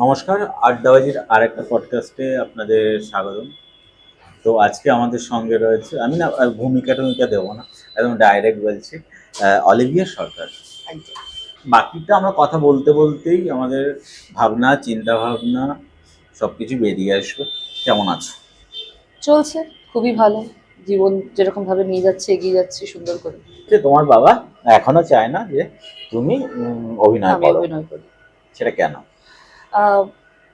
নমস্কার, আড্ডাবাজির আরেকটা পডকাস্টে আপনাদের স্বাগতম। তো আজকে আমাদের সঙ্গে রয়েছে, আমি না ভূমিকা টুমিকা দেবো না, একদম ডাইরেক্ট বলছি, অলিভিয়া সরকার। একদম। বাকিটা আমরা কথা বলতে বলতেই আমাদের ভাবনা, চিন্তা ভাবনা সবকিছু বেরিয়ে আসবে। কেমন আছো? চলছে খুবই ভালো। জীবন যেরকম ভাবে নিয়ে যাচ্ছে, এগিয়ে যাচ্ছে সুন্দর করে। যে তোমার বাবা এখনো চায় না যে তুমি অভিনয় আমি করো, অভিনয় করি। সেটা কেন? আহ,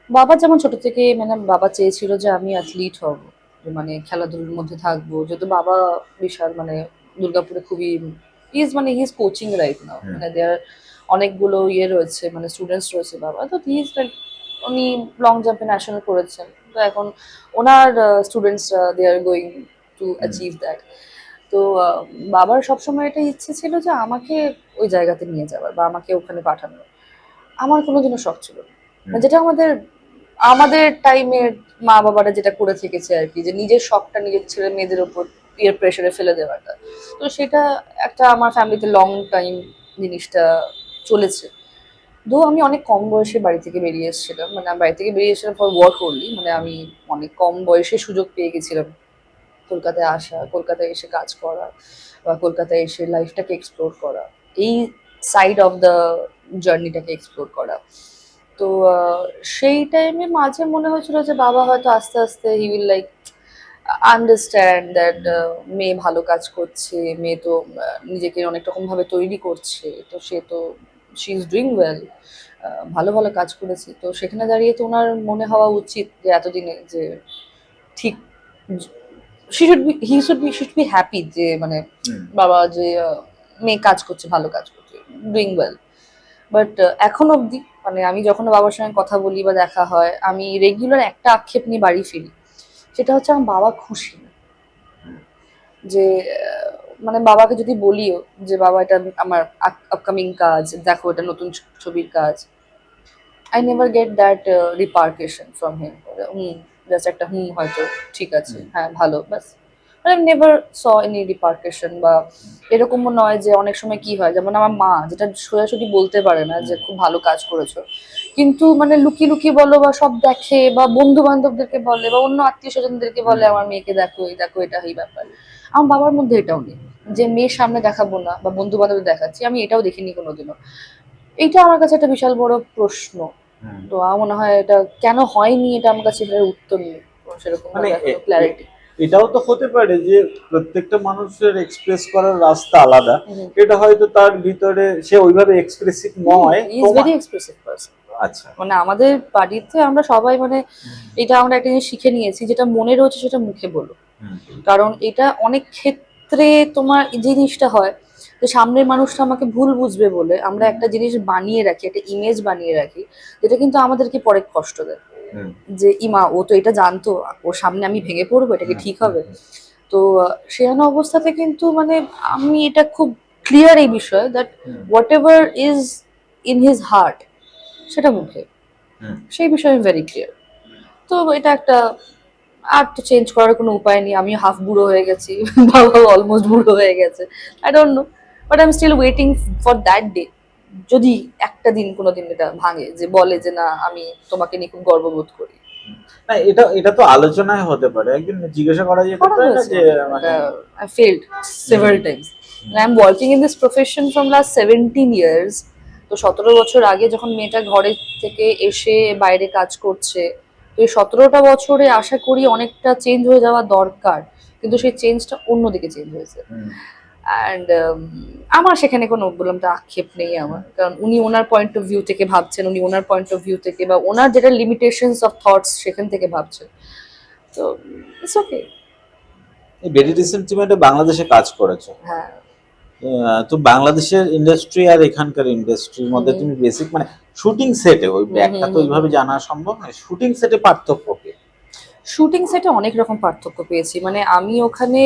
বাবা যেমন ছোট থেকে মানে বাবা চেয়েছিল যে আমি অ্যাথলিট হব, যে মানে খেলাধুলার মধ্যে থাকবো, যেহেতু বাবা বিশাল মানে দুর্গাপুরে খুবই হিজ কোচিং রাইট নাও, হুম, মানে দেয়ার অনেকগুলো রয়েছে, মানে স্টুডেন্টস রয়েছে। বাবা তো উনি লং জাম্পে ন্যাশনাল করেছেন, তো এখন ওনার স্টুডেন্টসরা they are going to hmm, achieve that. তো বাবার সবসময় এটা ইচ্ছে ছিল যে আমাকে ওই জায়গাতে নিয়ে যাওয়ার বা আমাকে ওখানে পাঠানোর। আমার কোনোদিনও শখ ছিল না, হুম, যেটা আমাদের আমাদের টাইমের মা বাবারা যেটা করে থেকেছে আর কি, যে নিজের শখটা নিজের ছেলে মেয়েদের ওপর পিয়ার প্রেশারে ফেলে দেওয়াটা। তো সেটা একটা আমার ফ্যামিলিতে লং টাইম জিনিসটা চলেছে। আমি অনেক কম বয়সে বাড়ি থেকে বেরিয়ে এসেছিলাম, মানে আমি বাড়ি থেকে বেরিয়ে এসেছিলাম ফর ওয়ার্ক করলি, মানে আমি অনেক কম বয়সে সুযোগ পেয়ে গেছিলাম কলকাতায় আসা, কলকাতায় এসে কাজ করা বা কলকাতায় এসে লাইফটাকে এক্সপ্লোর করা, এই সাইড অফ দ্য জার্নিটাকে এক্সপ্লোর করা। তো সেই টাইমে মাঝে মনে হয়েছিল যে বাবা হয়তো আস্তে আস্তে he will like understand that মেয়ে ভালো কাজ করছে, মেয়ে তো নিজেকে অনেক রকম ভাবে তৈরি করছে, তো সে তো শি ইজ ডুইং ওয়েল, ভালো ভালো কাজ করেছে। তো সেখানে দাঁড়িয়ে তো ওনার মনে হওয়া উচিত যে এতদিনে যে ঠিক হি শুড বি হ্যাপি, যে মানে হুম। বাবা যে মেয়ে কাজ করছে, ভালো কাজ করছে, ডুইং ওয়েল। বাট এখন অবধি মানে আমি যখন বাবার সঙ্গে কথা বলি বা দেখা হয়, আমি রেগুলার একটা আক্ষেপ নিয়ে বাড়ি ফিরি, সেটা হচ্ছে আমার বাবা খুশি না। যে মানে বাবাকে যদি বলিও যে বাবা এটা আমার আপকামিং কাজ, দেখো এটা নতুন ছবির কাজ, I never get that repercussion from him. Hmm, just একটা হুম, হয়তো ঠিক আছে, হ্যাঁ ভালো, বাস। I never saw any repercussion. বা এরকমও নয় যে অনেক সময় কি হয়, যেমন আমার মা যেটা সোজাসুজি বলতে পারে না যে খুব ভালো কাজ করেছো, কিন্তু মানে লুকিয়ে লুকিয়ে বলো বা সব দেখে বা বন্ধু বান্ধবদেরকে বলে বা অন্য আত্মীয় স্বজনদেরকে বলে আমার মেয়েকে দেখো, এই দেখো, এটা এই ব্যাপার। আমার বাবার মধ্যে এটাও নেই, যে মেয়ের সামনে দেখাবো না বা বন্ধু বান্ধব দেখাচ্ছি, আমি এটাও দেখিনি কোনোদিনও। এইটা আমার কাছে একটা বিশাল বড় প্রশ্ন। হুম। তো আমার মনে হয় এটা কেন হয়নি, এটা আমার কাছে এটার উত্তর নেই সেরকম মানে ভাবে এখনো ক্ল্যারিটি। এটাও তো হতে পারে যে প্রত্যেকটা মানুষের এক্সপ্রেস করার রাস্তা আলাদা। হুম, এটা হয়তো তার ভিতরে সে ওইভাবে এক্সপ্রেসিভ নয় হি ইজ তোমার। Very expressive person. আচ্ছা। মানে আমাদের বাড়িতে আমরা সবাই মানে এটা আমরা একটা জিনিস শিখে নিয়েছি, যেটা মনে রয়েছে সেটা মুখে বলো। হুম, কারণ এটা অনেক ক্ষেত্রে তোমার এই জিনিসটা হয় যে সামনের মানুষটা আমাকে ভুল বুঝবে বলে আমরা হুম, একটা জিনিস বানিয়ে রাখি, একটা ইমেজ বানিয়ে রাখি, যেটা কিন্তু আমাদেরকে পরে কষ্ট দেয়। হুম, যে ইমা ও তো এটা জানতো, ওর সামনে আমি ভেঙে পড়বো, এটা কি হুম, ঠিক হুম, হবে? তো সেখানে অবস্থাতে কিন্তু মানে আমি এটা খুব ক্লিয়ার এই বিষয়ে that hmm, what ever is in his heart সেটা মুখে, হুম। সেই বিষয়ে আমি ভেরি ক্লিয়ার। তো এটা একটা, আর তো চেঞ্জ করার কোনো উপায় নেই, আমি হাফ বুড়ো হয়ে গেছি বাবা অলমোস্ট বুড়ো হয়ে গেছে। I don't know, but I am still waiting for that day, যদি একটা দিন কোনো দিন এটা ভাঙে যে বলে যে না আমি তোমাকে নিয়ে খুব গর্ববোধ করি। না, এটা এটা তো আলোচনায় হতে পারে, একদিন জিজ্ঞাসা করা যেতে করা পারে না হয়েছে যে অনেক, মানে। এটা I failed hmm, several Times. I am working in this profession from last 17 years. তো 17 বছর আগে যখন মেয়েটা ঘরে থেকে এসে বাইরে কাজ করছে, তো এই 17টা বছরে আশা করি অনেকটা চেঞ্জ হয়ে যাওয়া দরকার, কিন্তু সেই চেঞ্জটা অন্যদিকে চেঞ্জ হয়েছে। হুম, অ্যান্ড আমার সেখানে কোনো বললাম তো আক্ষেপ নেই আমার, কারণ উনি ওনার পয়েন্ট অফ ভিউ থেকে ভাবছেন, উনি ওনার পয়েন্ট অফ ভিউ থেকে বা ওনার যেটা লিমিটেশনস অফ থটস সেখান থেকে ভাবছেন। তো ইটস ওকে। এই ভেরি রিসেন্ট তুমি একটা বাংলাদেশে কাজ করেছো। হ্যাঁ। তো বাংলাদেশের ইন্ডাস্ট্রি আর এখানকার ইন্ডাস্ট্রির হুম মধ্যে হুম তুমি বেসিক মানে শুটিং সেটে, ওই হুম ব্যাগটা হুম তো হুম ওইভাবে হুম। জানা সম্ভব নয়, শুটিং সেটে পার্থক্য কি? শুটিং সেটে অনেক রকম পার্থক্য পেয়েছি, মানে আমি ওখানে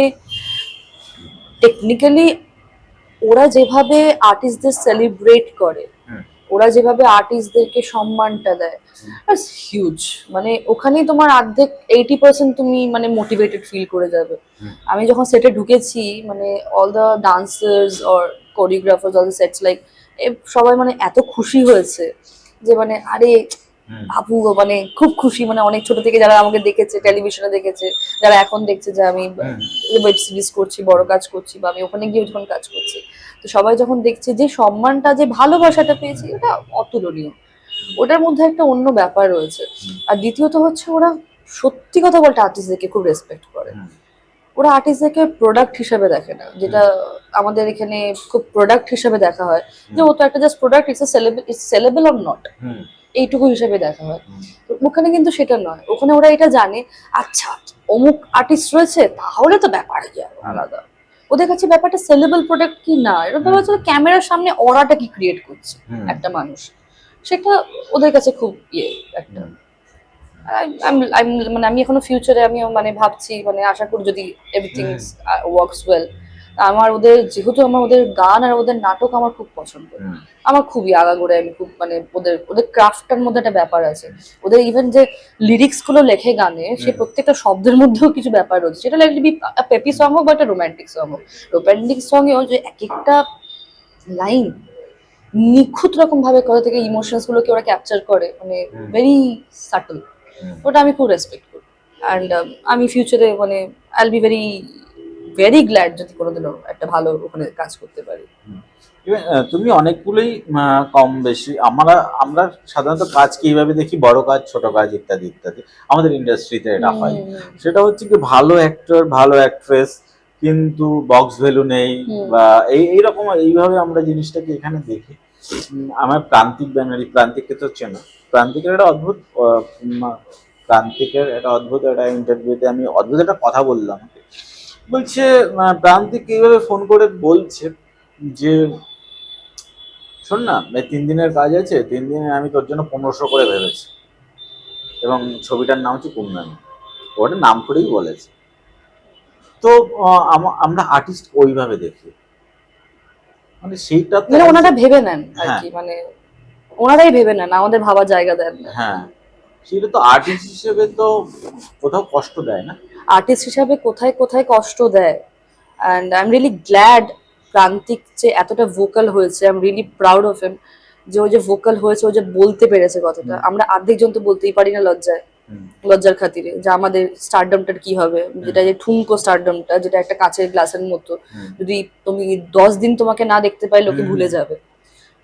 টেকনিক্যালি ওরা যেভাবে আর্টিস্টদের সেলিব্রেট করে, হুম, ওরা যেভাবে আর্টিস্টদেরকে সম্মানটা দেয়, হিউজ। মানে ওখানেই তোমার অর্ধেক 80% তুমি মানে মোটিভেটেড ফিল করে যাবে। হুম, আমি যখন সেটে ঢুকেছি, মানে all the dancers or choreographers all the sets like সবাই মানে এত খুশি হয়েছে যে মানে আরে বাবু মানে খুব খুশি, মানে অনেক ছোট থেকে যারা আমাকে দেখেছে, টেলিভিশনে দেখেছে, যারা এখন দেখছে যে আমি ওয়েব সিরিজ করছি, বড় কাজ করছি, বা আমি ওখানে গিয়ে যখন কাজ করছি, তো সবাই যখন দেখছে যে সম্মানটা, যে ভালোবাসাটা পেয়েছি, ওটা অতুলনীয়। ওটার মধ্যে একটা অন্য ব্যাপার রয়েছে। আর দ্বিতীয়ত হচ্ছে, ওরা সত্যি কথা বলতে আর্টিস্টদেরকে খুব রেসপেক্ট করে। ওরা আর্টিস্টদেরকে প্রোডাক্ট হিসেবে দেখে না, যেটা আমাদের এখানে খুব প্রোডাক্ট হিসেবে দেখা হয়, যে ও তো একটা just product, it's sellable or not, এইটুকু হিসেবে দেখা হয়। তো ওখানে কিন্তু সেটা নয়, ওখানে ওরা এটা জানে, আচ্ছা অমুক আর্টিস্ট রয়েছে, তাহলে তো ব্যাপার আলাদা। ওদের কাছে ব্যাপারটা সেলেবল প্রোডাক্ট কি না, এটা ব্যাপার হচ্ছে ক্যামেরার সামনে অরাটা কি ক্রিয়েট করছে একটা মানুষ, সেটা ওদের কাছে খুব একটা। মানে আমি এখনো ফিউচারে আমি মানে ভাবছি, মানে আশা করি যদি এভরিথিং ওয়ার্কস ওয়েল, আমার ওদের, যেহেতু আমার ওদের গান আর ওদের নাটক আমার খুব পছন্দ, আমার খুবই আগাগোড়ায় আমি খুব মানে ওদের ওদের ক্রাফটের মধ্যে একটা ব্যাপার আছে। ওদের ইভেন যে লিরিক্স গুলো লেখে গানে, সে প্রত্যেকটা শব্দের মধ্যেও কিছু ব্যাপার রয়েছে, সেটা লাইক বি পেপি সং হোক বা একটা রোমান্টিক সং হোক। রোমান্টিক সং এও যে এক একটা লাইন নিখুঁত রকম ভাবে কোথা থেকে ইমোশনস গুলোকে ওরা ক্যাপচার করে, মানে ভেরি সাটল। ওটা আমি খুব রেসপেক্ট করি। অ্যান্ড আমি ফিউচারে মানে I will be very very glad যদি কোনোদিনও একটা ভালো ওখানে কাজ করতে পারি। তুমি অনেকগুলোই কম বেশি, আমরা সাধারণত কাজকে এইভাবে দেখি, বড় কাজ, ছোট কাজ, ইত্যাদি ইত্যাদি। আমাদের ইন্ডাস্ট্রিতে এটা হয়। সেটা হচ্ছে কি, ভালো অ্যাক্টর, ভালো অ্যাক্ট্রেস, কিন্তু বক্স ভ্যালু নেই, বা এইরকম এইভাবে আমরা জিনিসটাকে এখানে দেখি। আমার প্রান্তিক ব্যানার্জি, প্রান্তিককে তো চেনা, প্রান্তিকের একটা অদ্ভুত প্রান্তিকের একটা অদ্ভুত একটা ইন্টারভিউতে আমি অদ্ভুত একটা কথা বললাম, বলছে প্রান্তিক এইভাবে ফোন করে বলছে যে, শোন না, 3 দিনের কাজ আছে, 3 দিনে আমি তোর জন্য 1500 করে ভেবেছি, এবং ছবিটার নাম হচ্ছে কুমনামি। ওটা নাম করেই বলেছে। তো আমরা আর্টিস্ট ওইভাবে দেখি, মানে সেইটা মানে ওনারা ভেবে নেন আর কি, মানে ওনারাই ভেবে নেন, আমাদের ভাবার জায়গা দেন। হ্যাঁ, সেটা তো আর্টিস্ট হিসেবে তো কোথাও কষ্ট দেয় না, আর্টিস্ট হিসাবে কোথায় কোথায় কষ্ট দেয়। And I am really glad প্রান্তিক যে এতটা ভোকাল হয়েছে, I am really proud of him, যে ও যে ভোকাল হয়েছে, ও যে বলতে পেরেছে কথাটা। আমরা অর্ধেক জন তো বলতেই পারি না, লজ্জার খাতিরে, যে আমাদের স্টারডমটার কি হবে, যেটা যে ঠুনকো স্টারডমটা, যেটা একটা কাঁচের গ্লাসের মতো, যদি তুমি 10 দিন তোমাকে না দেখতে পাই, লোকে ভুলে যাবে।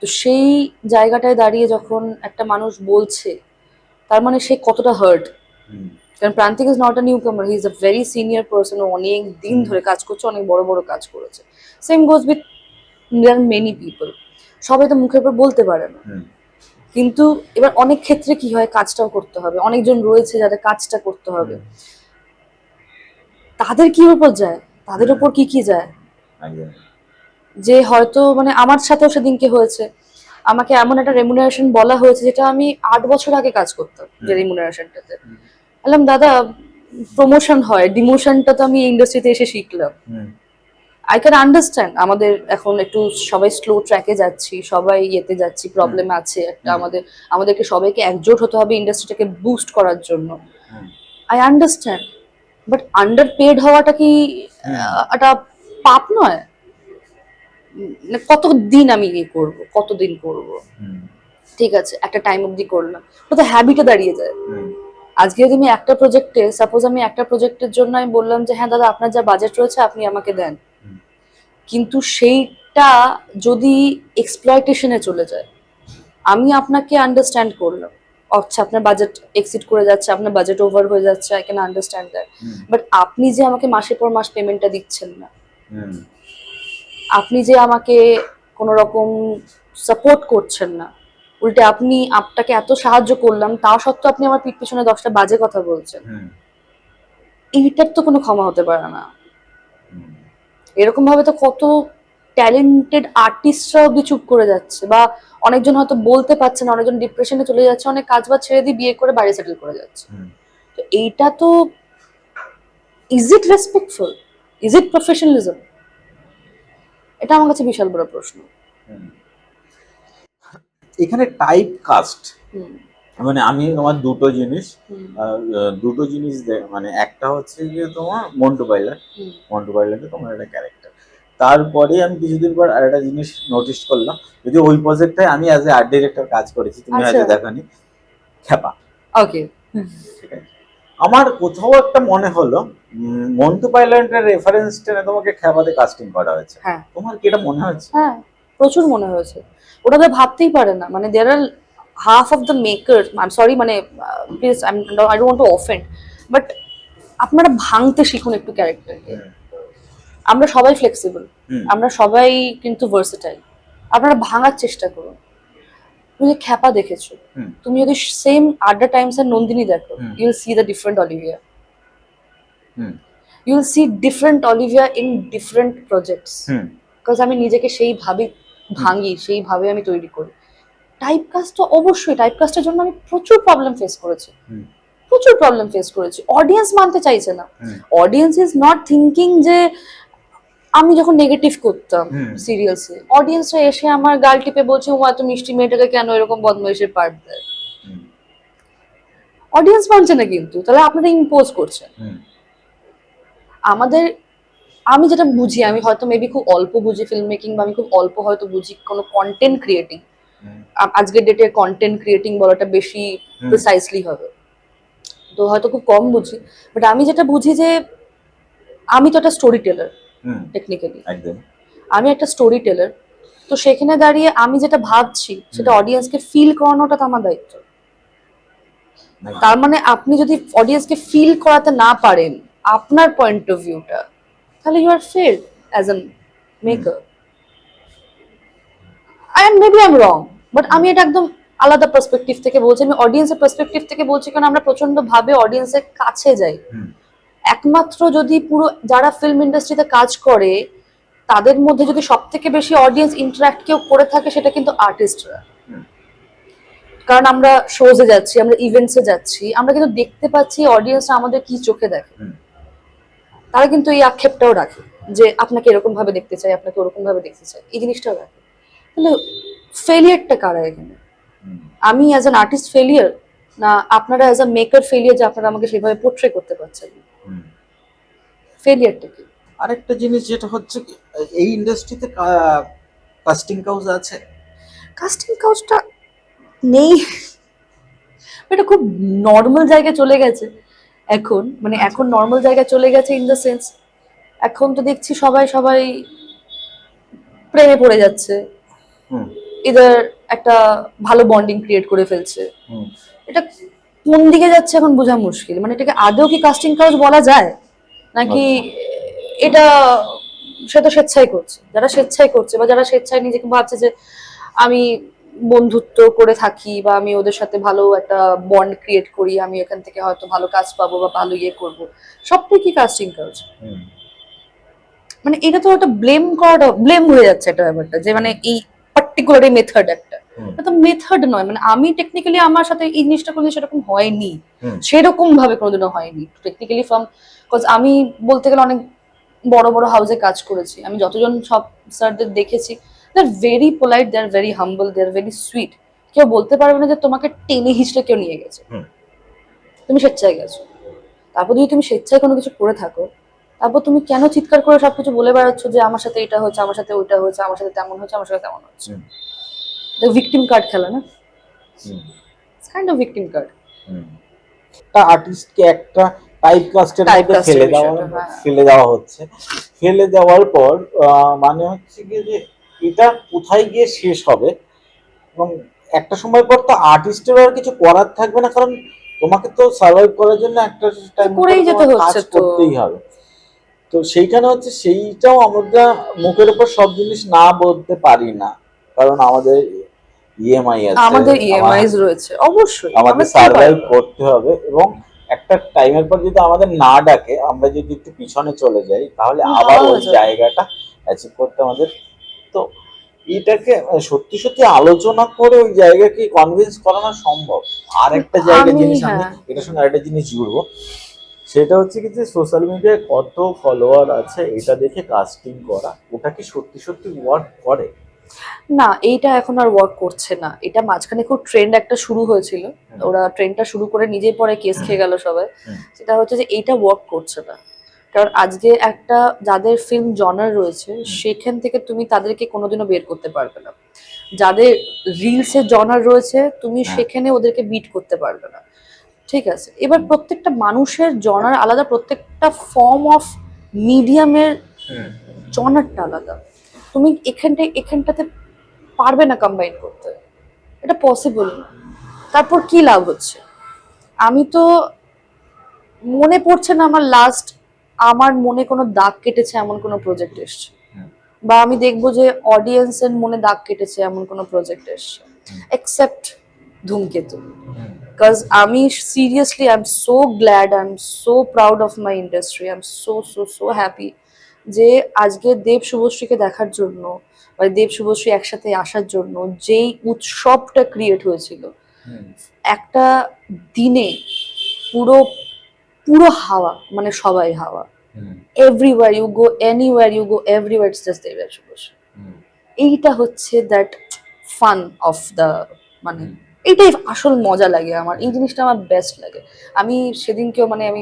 তো সেই জায়গাটায় দাঁড়িয়ে যখন একটা মানুষ বলছে, তার মানে সে কতটা হার্ট। কারণ প্রান্তিক ইজ নট আ নিউ কামার, he is a very senior person, অনেক দিন ধরে কাজ করছে, অনেক বড় বড় কাজ করেছে। Same goes with many people. সবাই তো মুখের উপর বলতে পারে না, কিন্তু এবার অনেক ক্ষেত্রে কি হয়, কাজটাও করতে হবে, অনেকজন রয়েছে যাদের কাজটা করতে হবে, তাদের কি উপর যায়, তাদের উপর কি কি যায়, যে হয়তো মানে আমার সাথেও সেদিনকে হয়েছে, আমাকে এমন একটা রেমুনারেশন বলা হয়েছে, যেটা আমি 8 বছর আগে কাজ করতাম, যে রেমুনারেশনটাতে বললাম, দাদা প্রমোশন হয়, ডিমোশনটা তো আমি ইন্ডাস্ট্রিতে এসে শিখলাম। আই ক্যান আন্ডারস্ট্যান্ড, আমাদের এখন একটু সবাই স্লো ট্র্যাকে যাচ্ছি, সবাই ইয়েতে যাচ্ছি, প্রবলেম আছে একটা, আমাদেরকে সবাইকে একজোট হতে হবে ইন্ডাস্ট্রিটাকে বুস্ট করার জন্য। I understand, but underpaid হওয়াটা কি একটা পাপ নয়? কতদিন আমি ইয়ে করবো, কতদিন করবো? ঠিক আছে, একটা টাইম অবধি করলাম, তো হ্যাবিটে দাঁড়িয়ে যায়। আজকে যদি আমি একটা প্রজেক্টে, সাপোজ আমি একটা প্রজেক্টের জন্য আমি বললাম যে হ্যাঁ দাদা, আপনার যা বাজেট রয়েছে আপনি আমাকে দেন, কিন্তু সেইটা যদি এক্সপ্লয়টেশনে চলে যায়, আমি আপনাকে আন্ডারস্ট্যান্ড করলাম, আচ্ছা আপনার বাজেট এক্সিড করে যাচ্ছে, আপনার বাজেট ওভার হয়ে যাচ্ছে, I can understand that, but আপনি যে আমাকে মাসের পর মাস পেমেন্টটা দিচ্ছেন না, আপনি যে আমাকে কোনো রকম সাপোর্ট করছেন না, উল্টে আপনাকে এত সাহায্য করলাম, তাও সত্ত্বেও আপনি আমার পিঠ পিছনে 10টা বাজে কথা বলছেন, এইটার তো কোনো ক্ষমা হতে পারে না। এরকম ভাবে তো কত ট্যালেন্টেড আর্টিস্টরা অব্দি চুপ করে যাচ্ছে, বা অনেকজন হয়তো বলতে পারছে না, অনেকজন ডিপ্রেশনে চলে যাচ্ছে, অনেক কাজ বাজ ছেড়ে দিয়ে বিয়ে করে বাইরে সেটেল করে যাচ্ছে। তো এইটা তো, is it respectful, is it professionalism? এটা আমার কাছে বিশাল বড় প্রশ্ন। এখানে টাইপ কাস্ট, মানে আমি তোমার দুটো জিনিস মানে একটা হচ্ছে যে তোমার মন্টু পাইলটে তোমার একটা ক্যারেক্টার, তারপরে আমি কিছুদিন পর আরেকটা জিনিস নোটিস করলাম, যদি ওই প্রজেক্টে আমি অ্যাজ এ আর্ট ডিরেক্টর কাজ করেছি, তুমি হয়তো দেখোনি, খ্যাপা। ওকে। ঠিক আছে, আমার কোথাও একটা মনে হলো মন্টু পাইলটের রেফারেন্স টেনে তোমাকে খ্যাপাতে কাস্টিং করা হয়েছে। হ্যাঁ তোমার কি এটা মনে হচ্ছে? হ্যাঁ, প্রচুর মনে হয়েছে। ওটা তো ভাবতেই পারে না, মানে there are half of the maker, I am sorry, মানে please I don't want to offend, but আপনারা ভাঙতে শিখুন একটু ক্যারেক্টারকে। আমরা সবাই ফ্লেক্সিবল, আমরা সবাই কিন্তু ভার্সেটাইল, আপনারা ভাঙার চেষ্টা করুন। তুমি যে খ্যাপা দেখেছো, তুমি যদি সেম আড্ডা টাইমস এর নন্দিনী দেখো, you will see the different Olivia, you will see different Olivia in different projects, because আমি নিজেকে সেইভাবে ভাঙি, সেইভাবে আমি তৈরি করি। টাইপকাস্ট তো অবশ্যই, টাইপকাস্টের জন্য আমি প্রচুর প্রবলেম ফেস করেছি, প্রচুর প্রবলেম ফেস করেছি। অডিয়েন্স মানতে চাইছে না, অডিয়েন্স ইজ নট থিঙ্কিং যে আমি যখন নেগেটিভ করতাম সিরিয়ালসে, অডিয়েন্সরা এসে আমার গাল টিপে বলছে ও এত মিষ্টি মেয়েটাকে কেন এরকম বদমাইশের পার্ট দেয়। অডিয়েন্স মানছে না, কিন্তু তাহলে আপনারা ইম্পোজ করছেন। আমাদের, আমি যেটা বুঝি, আমি হয়তো মেবি খুব অল্প বুঝি ফিল্ম মেকিং, বা আমি খুব অল্প হয়তো বুঝি কোনো কন্টেন্ট ক্রিয়েটিং, আজকের ডেটে কন্টেন্ট ক্রিয়েটিং বলাটা বেশি প্রিসাইসলি হবে, তো হয়তো খুব কম বুঝি। বাট আমি যেটা বুঝি যে আমি তো একটা স্টোরি টেলার, টেকনিক্যালি আমি একটা স্টোরি টেলার, তো সেখানে দাঁড়িয়ে আমি যেটা ভাবছি সেটা অডিয়েন্সকে ফিল করানোটা তো আমার দায়িত্ব। তার মানে আপনি যদি অডিয়েন্সকে ফিল করাতে না পারেন আপনার পয়েন্ট অফ ভিউটা, তাহলে you are failed as an maker. And maybe I am wrong, but আমি এটা একদম আলাদা পার্সপেক্টিভ থেকে বলছি, আমি অডিয়েন্সের পার্সপেক্টিভ থেকে বলছি, কারণ আমরা প্রচন্ড ভাবে অডিয়েন্সের কাছে যাই। একমাত্র যদি পুরো যারা ফিল্ম ইন্ডাস্ট্রিতে কাজ করে তাদের মধ্যে যদি সব থেকে বেশি অডিয়েন্স ইন্টারাক্ট কেউ করে থাকে সেটা কিন্তু আর্টিস্টরা। কারণ আমরা শোজে যাচ্ছি, আমরা ইভেন্টসে যাচ্ছি, আমরা কিন্তু দেখতে পাচ্ছি অডিয়েন্সরা আমাদের কি চোখে দেখে। তারা কিন্তু এই আক্ষেপটাও রাখে যে আপনাকে এরকম ভাবে দেখতে চাই, আপনাকে ওরকম ভাবে দেখতে চাই, এই জিনিসটাও রাখে। তাহলে ফেলিয়ারটা কারা এখানে? আমি অ্যাজ অ্যান আর্টিস্ট ফেলিয়ার, না আপনারা অ্যাজ আ মেকার ফেলিয়ার যে আপনারা আমাকে সেভাবে পোর্ট্রে করতে পারছেন? ফেলিয়ারটা কি? আরেকটা জিনিস যেটা হচ্ছে কি, এই ইন্ডাস্ট্রিতে কাস্টিং কাউজ আছে? কাস্টিং কাউজটা নেই, এটা খুব নর্মাল জায়গায় চলে গেছে এখন, মানে এখন নর্মাল জায়গায় চলে গেছে ইন দ্য সেন্স এখন তো দেখছি সবাই সবাই প্রেমে পড়ে যাচ্ছে, এদের একটা ভালো বন্ডিং ক্রিয়েট করে ফেলছে। এটা কোন দিকে যাচ্ছে এখন বোঝা মুশকিল, মানে এটাকে আদৌ কি কাস্টিং কাউজ বলা যায় নাকি এটা সে তো স্বেচ্ছাই করছে, যারা স্বেচ্ছাই করছে বা যারা স্বেচ্ছায় নিজেকে ভাবছে যে আমি বন্ধুত্ব করে থাকি বা আমি ওদের সাথে ভালো একটা বন্ড ক্রিয়েট করি, আমি এখান থেকে হয়তো ভালো কাজ পাবো বা ভালো ইয়ে করবো, সবটাই কি কাস্টিং কাউজ? মানে এটা তো একটা ব্লেম করাটা, ব্লেম হয়ে যাচ্ছে এটা ব্যাপারটা, যে মানে এই পার্টিকুলার এই মেথড একটা, এটা তো মেথড নয়। মানে আমি টেকনিক্যালি আমার সাথে এই জিনিসটা কোনোদিন সেরকম হয়নি, সেরকম ভাবে কোনোদিনও হয়নি টেকনিক্যালি ফ্রম, বিকজ আমি বলতে গেলে অনেক বড় বড় হাউসে কাজ করেছি, আমি যতজন সব স্যারদের দেখেছি, they are very polite, they are very humble, they are very sweet. কেউ বলতে পারবে না যে তোমাকে টেনে হিচড়ে কেউ নিয়ে গেছে, তুমি স্বেচ্ছায় গেছো। তারপর যদি তুমি স্বেচ্ছায় কোনো কিছু করে থাকো, তারপর তুমি কেন চিৎকার করে সবকিছু বলে বেড়াচ্ছ যে আমার সাথে এটা হচ্ছে, আমার সাথে ওইটা হচ্ছে, আমার সাথে তেমন হচ্ছে, আমার সাথে তেমন হচ্ছে? ভিকটিম কার্ড খেলা না, কাইন্ড অফ ভিকটিম কার্ড। একটা আর্টিস্টকে একটা টাইপকাস্টের মধ্যে ফেলে দেওয়া হচ্ছে, ফেলে দেওয়ার পর মানে হচ্ছে কি যে এটা কোথায় গিয়ে শেষ হবে, এবং একটা সময় পর তো আর্টিস্টের আর কিছু করার থাকবে না, কারণ তোমাকে তো সার্ভাইভ করার জন্য একটা টাইম করেই যেতে হচ্ছে, তো করতেই হবে। তো সেইখানে হচ্ছে সেইটাও আমরা মুখের উপর সব জিনিস না বলতে পারি না, কারণ আমাদের ইএমআই আছে, আমাদের ইএমআইস রয়েছে, অবশ্যই আমাদের সার্ভাইভ করতে হবে। এবং একটা টাইমের পর যদি আমাদের না ডাকে, আমরা যদি একটু পিছনে চলে যাই, তাহলে আবার ওই জায়গাটা অ্যাচিভ করতে আমাদের, তো এটাকে সত্যি সত্যি আলোচনা করে ওই জায়গাকে কনভিন্স করানো সম্ভব। আর একটা জায়গা জিনিস, আমি এটার সঙ্গে আরেকটা জিনিস জুড়বো, সেটা হচ্ছে কি যে সোশ্যাল মিডিয়ায় কত ফলোয়ার আছে এটা দেখে কাস্টিং করা, ওটা কি সত্যি সত্যি ওয়ার্ক করে? না, এইটা এখন আর ওয়ার্ক করছে না। এটা মাঝখানে খুব ট্রেন্ড একটা শুরু হয়েছিল, ওরা ট্রেন্ডটা শুরু করে নিজেই পরে কেস খেয়ে গেল সবাই। সেটা হচ্ছে যে এইটা ওয়ার্ক করছে না, কারণ আজকে একটা যাদের ফিল্ম জনার রয়েছে সেখান থেকে তুমি তাদেরকে কোনোদিনও বের করতে পারবে না। যাদের রিলসের জনার রয়েছে তুমি হ্যাঁ। সেখানে ওদেরকে বিট করতে পারবে না, ঠিক আছে? এবার প্রত্যেকটা মানুষের জনার আলাদা, প্রত্যেকটা ফর্ম অফ মিডিয়ামের জনারটা আলাদা। তুমি এখানটাতে পারবে না কম্বাইন করতে, এটা পসিবল না। তারপর কি লাভ হচ্ছে? আমি তো মনে পড়ছে না আমার মনে কোনো দাগ কেটেছে এমন কোনো প্রজেক্ট এসছে, বা আমি দেখবো যে অডিয়েন্সের মনে দাগ কেটেছে এমন কোনো প্রজেক্ট এসছে, এক্সেপ্ট ধূমকেতু। Because আমি seriously I'm so glad, I'm so proud of my industry, I'm so happy যে আজকে দেব শুভশ্রীকে দেখার জন্য বা দেব শুভশ্রী একসাথে আসার জন্য যেই উৎসবটা ক্রিয়েট হয়েছিল একটা দিনে, পুরো পুরো হাওয়া, মানে সবাই হাওয়া, everywhere you go, anywhere you go, everywhere it's just Dev Subhashree. এইটা হচ্ছে দ্যাট ফান অফ দ্য, মানে এইটাই আসল মজা লাগে আমার, এই জিনিসটা আমার বেস্ট লাগে। আমি সেদিনকেও মানে আমি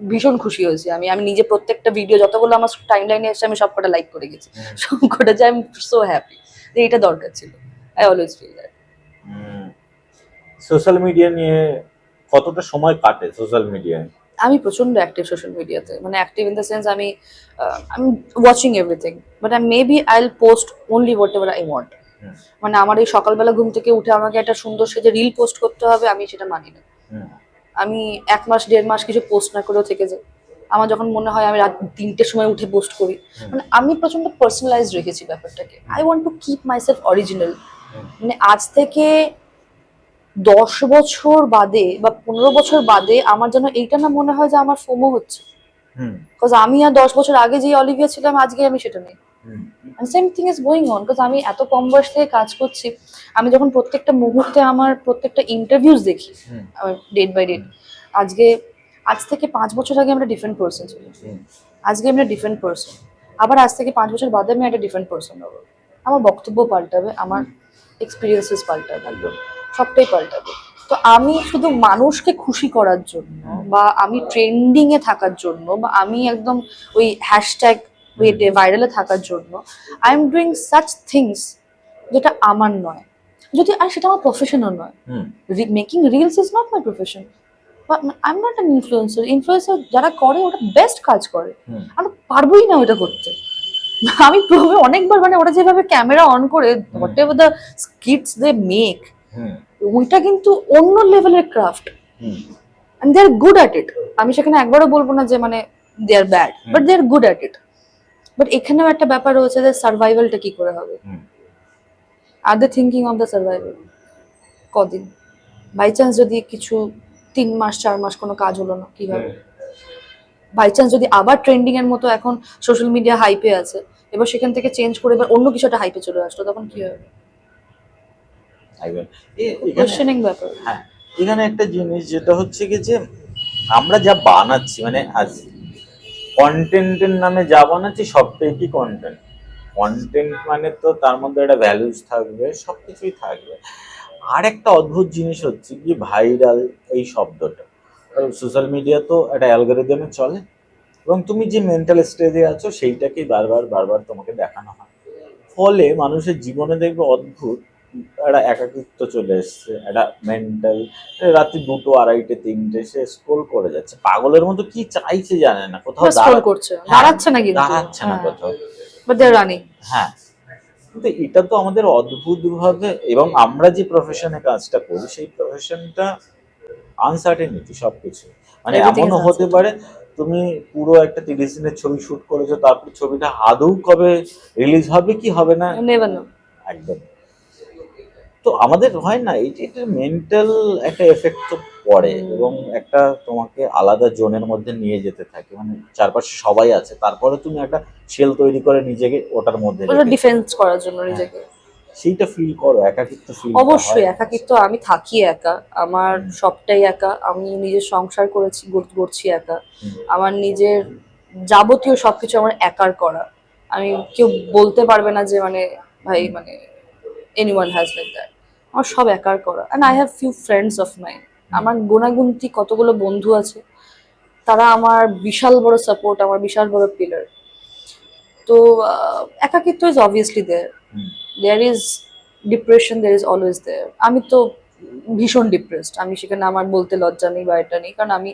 ভীষণ খুশি হয়েছি, আমি নিজে প্রত্যেকটা ভিডিও যতগুলো আমার টাইম লাইনে এসেছে আমি সবকটা লাইক করে গেছি, সবকটা, যে আই এম সো হ্যাপি যে এটা দরকার ছিল। I always feel that. Social media নিয়ে কতটা সময় কাটে সোশ্যাল মিডিয়ায়? আমি প্রচন্ড অ্যাক্টিভ সোশ্যাল মিডিয়াতে, মানে অ্যাক্টিভ ইন দ্য সেন্স আমি watching everything, but maybe I will post only what ever I want. মানে আমার এই সকালবেলা ঘুম থেকে উঠে আমাকে একটা সুন্দর সেজে রিল পোস্ট করতে হবে, আমি সেটা মানি না। আমি 1 মাস 1.5 মাস কিছু পোস্ট না করেও থেকে যাই। আমার যখন মনে হয় আমি রাত 3টের সময় উঠে পোস্ট করি, মানে আমি প্রচন্ড পার্সোনালাইজড রেখেছি ব্যাপারটাকে। I want to keep myself original. মানে আজ থেকে 10 বছর বাদে বা 15 বছর বাদে আমার যেন এইটা না মনে হয় যে আমার ফোমো হচ্ছে, বিকজ আমি আর 10 বছর আগে যে অলিভিয়া ছিলাম আজকে আমি সেটা নেই। And same thing is going on, because আমি এত কম বয়স থেকে কাজ করছি, আমি যখন প্রত্যেকটা মুহূর্তে আমার প্রত্যেকটা ইন্টারভিউজ দেখি ডেট বাই ডেট, আজ থেকে 5 বছর আগে আমরা ডিফারেন্ট পার্সন ছিলাম, আজকে আমরা ডিফারেন্ট পার্সন, আবার আজ থেকে 5 বছর বাদে আমি একটা ডিফারেন্ট পার্সন হবো। আমার বক্তব্য পাল্টাবে, আমার এক্সপিরিয়েন্সেস পাল্টাবে, সবটাই পাল্টাবে। তো আমি শুধু মানুষকে খুশি করার জন্য, বা আমি ট্রেন্ডিং এ থাকার জন্য, বা আমি একদম ওই হ্যাশট্যাগ ওয়েটে ভাইরালে থাকার জন্য I am doing such things যেটা আমার নয়, যদি আর সেটা আমার প্রফেশনও নয়। Making reels is not my profession, I am not an influencer যারা করে ওটা বেস্ট কাজ করে, আমি পারবোই না ওটা করতে। আমি অনেকবার, মানে ওরা যেভাবে ক্যামেরা অন করে whatever the skits they make, ওইটা কিন্তু অন্য লেভেলের craft, and they are good at it. আমি সেখানে একবারও বলবো না যে মানে they are bad, but they are good at it. But এখানেও একটা ব্যাপার রয়েছে যে সার্ভাইভালটা কি করে হবে। আর they thinking of the survival? কদিন বাই চান্স যদি কিছু 3 মাস 4 মাস কোনো কাজ হলো না, কি হবে? বাই চান্স যদি আবার ট্রেন্ডিং এর মতো এখন সোশ্যাল মিডিয়া হাইপে আছে, এবার সেখান থেকে চেঞ্জ করে এবার অন্য কিছু একটা হাইপে চলে আসলো, তখন কি হবে? কোশ্চেনিং ব্যাপার। হ্যাঁ, এখানে একটা জিনিস যেটা হচ্ছে কি, যে আমরা যা বানাচ্ছি, মানে আজ কন্টেন্টের নামে যা বানাচ্ছি সবটাই কি কন্টেন্ট। কন্টেন্ট মানে তো তার মধ্যে একটা ভ্যালুস থাকবে, সবকিছুই থাকবে। আর একটা অদ্ভুত জিনিস হচ্ছে কি, ভাইরাল এই শব্দটা সোশ্যাল মিডিয়া তো একটা অ্যালগরিদমে চলে, এবং তুমি যে মেন্টাল স্টেজে আছো সেইটাকেই বারবার তোমাকে দেখানো হয়। ফলে মানুষের জীবনে দেখবে অদ্ভুত একটা একাকিত্ব চলে এসছে, একটা মেন্টাল, রাত্রি 2টো 2:30 3টে সে স্ক্রোল করে যাচ্ছে পাগলের মতো, কি চাইছে জানে না, কোথাও স্ক্রল করছে, দাঁড়াচ্ছে না, কিন্তু দাঁড়াচ্ছে না কোথাও, বাট দে আর রানিং। হ্যাঁ, কিন্তু এটা তো আমাদের অদ্ভুত ভাবে, এবং আমরা যে প্রফেশনে কাজটা করি সেই প্রফেশনটা আনসার্টেনিটি সবকিছু, মানে এমনও হতে পারে তুমি পুরো একটা 30 দিনের ছবি শুট করেছো, তারপর ছবিটা আদৌ কবে রিলিজ হবে কি হবে না, নেভার নো। একদম। তো আমাদের হয় না, এটা মেন্টাল একটা এফেক্ট তো পড়ে, এবং একটা তোমাকে আলাদা জোনের মধ্যে নিয়ে যেতে থাকে, মানে চারপাশে সবাই আছে, তারপরে তুমি একটা শেল তৈরি করে নিজেকে ওটার মধ্যে ডিফেন্স করার জন্য নিজেকে, সেইটা ফিল করো, একাকিত্ব ফিল? অবশ্যই একাকিত্ব, আমি থাকি একা, আমার সবটাই একা, আমি নিজের সংসার করছি একা, আমার নিজের যাবতীয় সবকিছু আমার একার করা। আমি কেউ বলতে পারবে না যে মানে ভাই মানে এনিওয়ান হ্যাজ লাইক দ্যাট, আমার সব একার করা। And I have few friends of mine, আমার গুণাগুন্তি কতগুলো বন্ধু আছে, তারা আমার বিশাল বড় সাপোর্ট, আমার বিশাল বড় পিলার। তো একাকিত্ব is obviously there is depression there is always there. আমি তো ভীষণ ডিপ্রেসড, আমি সেখানে আমার বলতে লজ্জা নেই বা এটা নেই, কারণ আমি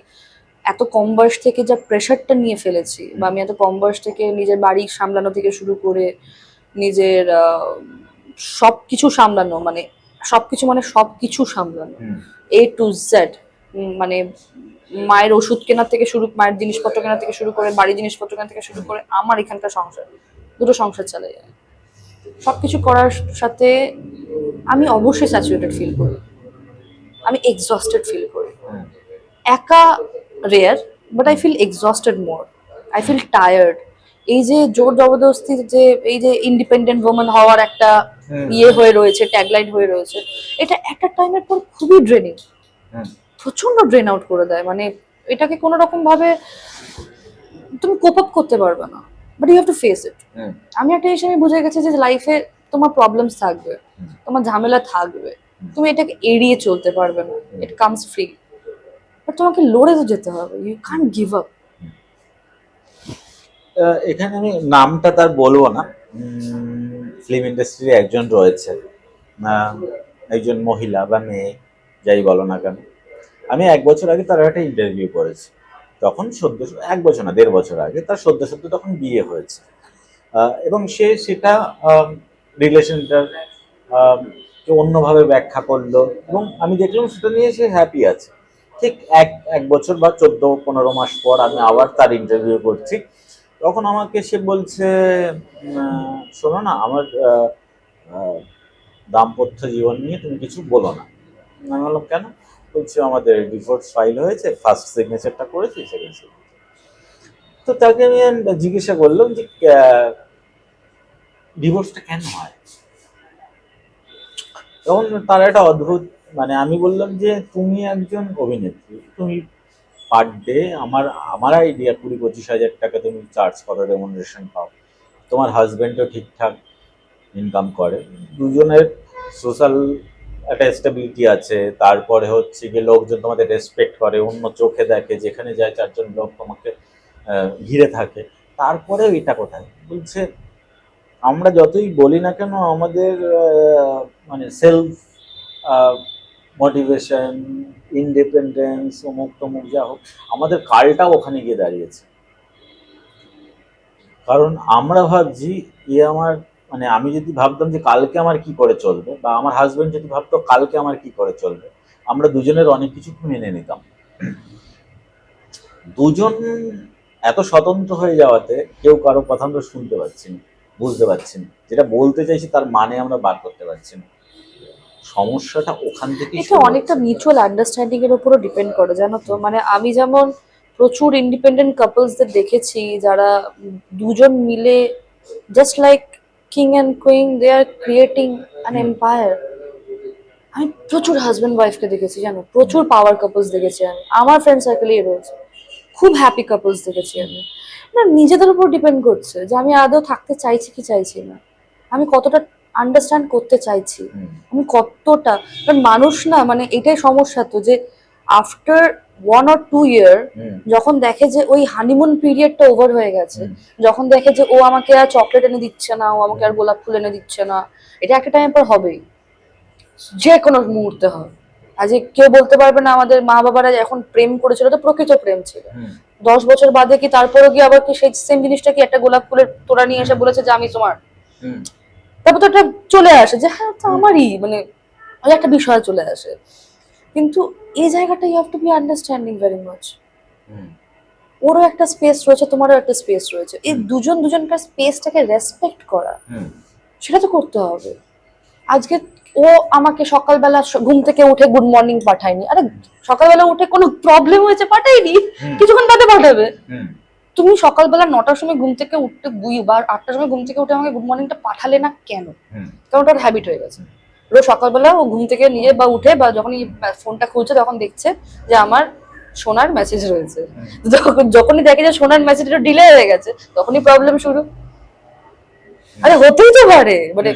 এত কম বয়স থেকে যা প্রেশারটা নিয়ে ফেলেছি, বা আমি এত কম বয়স থেকে নিজের বাড়ি সামলানো থেকে শুরু করে নিজের সবকিছু সামলানো, মানে সবকিছু সামলানো, A to Z, মানে মায়ের ওষুধ কেনার থেকে শুরু, মায়ের জিনিসপত্র কেনার থেকে শুরু করে, বাড়ির জিনিসপত্র কেনার থেকে শুরু করে, আমার এখানকার সংসার, দুটো সংসার চালে যায়, সবকিছু করার সাথে আমি অবশ্যই স্যাচুরেটেড ফিল করি, আমি এক্সস্টেড ফিল করি। একা rare, but I feel exhausted more, I feel tired. এই যে জোর জবরদস্তি, যে এই যে ইন্ডিপেন্ডেন্ট ওম্যান হওয়ার একটা ইয়ে হয়ে রয়েছে, ট্যাগলাইন হয়ে রয়েছে, এটা একটা টাইমের পর খুবই ড্রেনিং, প্রচন্ড ড্রেন আউট করে দেয়। মানে এটাকে কোনো রকম ভাবে তুমি কোপ আপ করতে পারবে না, but you have to face it. আমি একটা জিনিস আমি বুঝে গেছি যে লাইফে তোমার প্রবলেমস থাকবে, তোমার ঝামেলা থাকবে, তুমি এটাকে এড়িয়ে চলতে পারবে না, ইট কামস ফ্রি, বাট তোমাকে লড়ে তো যেতে হবে, ইউ কান্ট গিভ আপ। এখানে আমি নামটা তার বলবো না, ফিল্ম ইন্ডাস্ট্রির একজন রয়েছে, একজন মহিলা বা মেয়ে যাই বলো না কেন। আমি 1 বছর আগে তার একটা ইন্টারভিউ করেছি, তখন 1 বছর না 1.5 বছর আগে তার সদ্য তখন বিয়ে হয়েছে, এবং সে সেটা রিলেশনটার অন্যভাবে ব্যাখ্যা করলো, এবং আমি দেখলাম সেটা নিয়ে সে হ্যাপি আছে। ঠিক এক বছর বা 14-15 মাস পর আমি আবার তার ইন্টারভিউ করছি, তখন আমাকে সে বলছে, শোনো না, আমার দাম্পত্য জীবন নিয়ে তুমি কিছু বলো না। আমি বললাম কেন? বলছে আমাদের ডিভোর্স ফাইল হয়েছে, ফার্স্ট সিগনেচারটা করেছি, সেকেন্ড সিগনেচার। তো তাকে আমি জিজ্ঞাসা করলাম যে ডিভোর্সটা কেন হয়? তখন তার একটা অদ্ভুত, মানে আমি বললাম যে তুমি একজন অভিনেত্রী, তুমি পার ডে আমার আইডিয়া 20-25 হাজার টাকা তুমি চার্জ করো, রেমুনারেশন পাও, তোমার হাজবেন্ডও ঠিকঠাক ইনকাম করে, দুজনের সোশ্যাল একটা স্টেবিলিটি আছে, তারপরে হচ্ছে গিয়ে লোকজন তোমাদের রেসপেক্ট করে, অন্য চোখে দেখে, যেখানে যায় 4 জন লোক তোমাকে ঘিরে থাকে, তারপরে এটা কোথায়? বলছে আমরা যতই বলি না কেন আমাদের মানে সেলফ মোটিভেশন, ইন্ডিপেন্ডেন্স, অমুক তমুক যা হোক, আমাদের কালটাও ওখানে গিয়ে দাঁড়িয়েছে। কারণ আমরা ভাবছি আমার, মানে আমি যদি ভাবতাম যে কালকে আমার কি করে চলবে, বা আমার হাজবেন্ড যদি ভাবতো কালকে আমার কি করে চলবে, আমরা দুজনের অনেক কিছু মেনে নিতাম। দুজন এত স্বতন্ত্র হয়ে যাওয়াতে কেউ কারো কথা আমরা শুনতে পাচ্ছি না, বুঝতে পারছি না, যেটা বলতে চাইছি তার মানে আমরা বার করতে পারছি না। সমস্যাটা ওখান থেকে এটা অনেকটা মিউচুয়াল আন্ডারস্ট্যান্ডিং এর উপরও ডিপেন্ড করে, জানো তো। মানে আমি যেমন প্রচুর ইন্ডিপেন্ডেন্ট কাপলসদের দেখেছি যারা দুজন মিলে just like king and queen, they are creating an empire. আমি প্রচুর হাজব্যান্ড ওয়াইফকে দেখেছি, জানো, প্রচুর পাওয়ার কাপলস দেখেছি আমি, আমার ফ্রেন্ড সার্কেলেই রয়েছে, খুব হ্যাপি কাপলস দেখেছি আমি। না, নিজেদের উপর ডিপেন্ড করছে যে আমি আদৌ থাকতে চাইছি কি চাইছি না, আমি কতটা আন্ডারস্ট্যান্ড করতে চাইছি, আমি কতটা। কারণ মানুষ না, মানে এটাই সমস্যা তো, যে আফটার 1 or 2 year যখন দেখে যে ওই হানিমুন পিরিয়ডটা ওভার হয়ে গেছে, যখন দেখে যে ও আমাকে আর চকলেট এনে দিচ্ছে না, ও আমাকে আর গোলাপ ফুল এনে দিচ্ছে না, এটা একটা টাইম পর হবেই, যে কোনো মুহূর্তে হয়। আজকে কেউ বলতে পারবে না আমাদের মা বাবারা এখন প্রেম করেছিল তো প্রকৃত প্রেম ছিল, 10 বছর বাদে কি তারপরে কি আবার কি সেই সেম জিনিসটা কি একটা গোলাপ ফুলের তোড়া নিয়ে এসে বলেছে যে আমি তোমার, তারপর তো একটা চলে আসে যে হ্যাঁ তো আমারই, মানে ওই একটা বিষয় চলে আসে। কিন্তু এই জায়গাটা you have to be understanding very much. ওরও একটা স্পেস রয়েছে, তোমারও একটা স্পেস রয়েছে, এই দুজন দুজনকার স্পেসটাকে রেসপেক্ট করা, সেটা তো করতে হবে। আজকে ও আমাকে সকালবেলা ঘুম থেকে উঠে গুড মর্নিং পাঠায়নি, আরে সকালবেলা উঠে কোনো প্রবলেম হয়েছে পাঠাইনি, কিছুক্ষণ বাদে পাঠাবে। তুমি সকালবেলা 9টার সময় ঘুম থেকে উঠতে বা 8টার সময় ঘুম থেকে উঠে আমাকে গুড মর্নিংটা পাঠালে না কেন? কারণ ওটার হ্যাবিট হয়ে গেছে। রোজ সকালবেলা ও ঘুম থেকে নিজে বা উঠে বা যখনই ফোনটা খুলছে তখন দেখছে যে আমার সোনার মেসেজ রয়েছে, যখনই দেখে যে সোনার মেসেজটা ডিলে হয়ে গেছে তখনই প্রবলেম শুরু। আরে হতেই তো পারে, মানে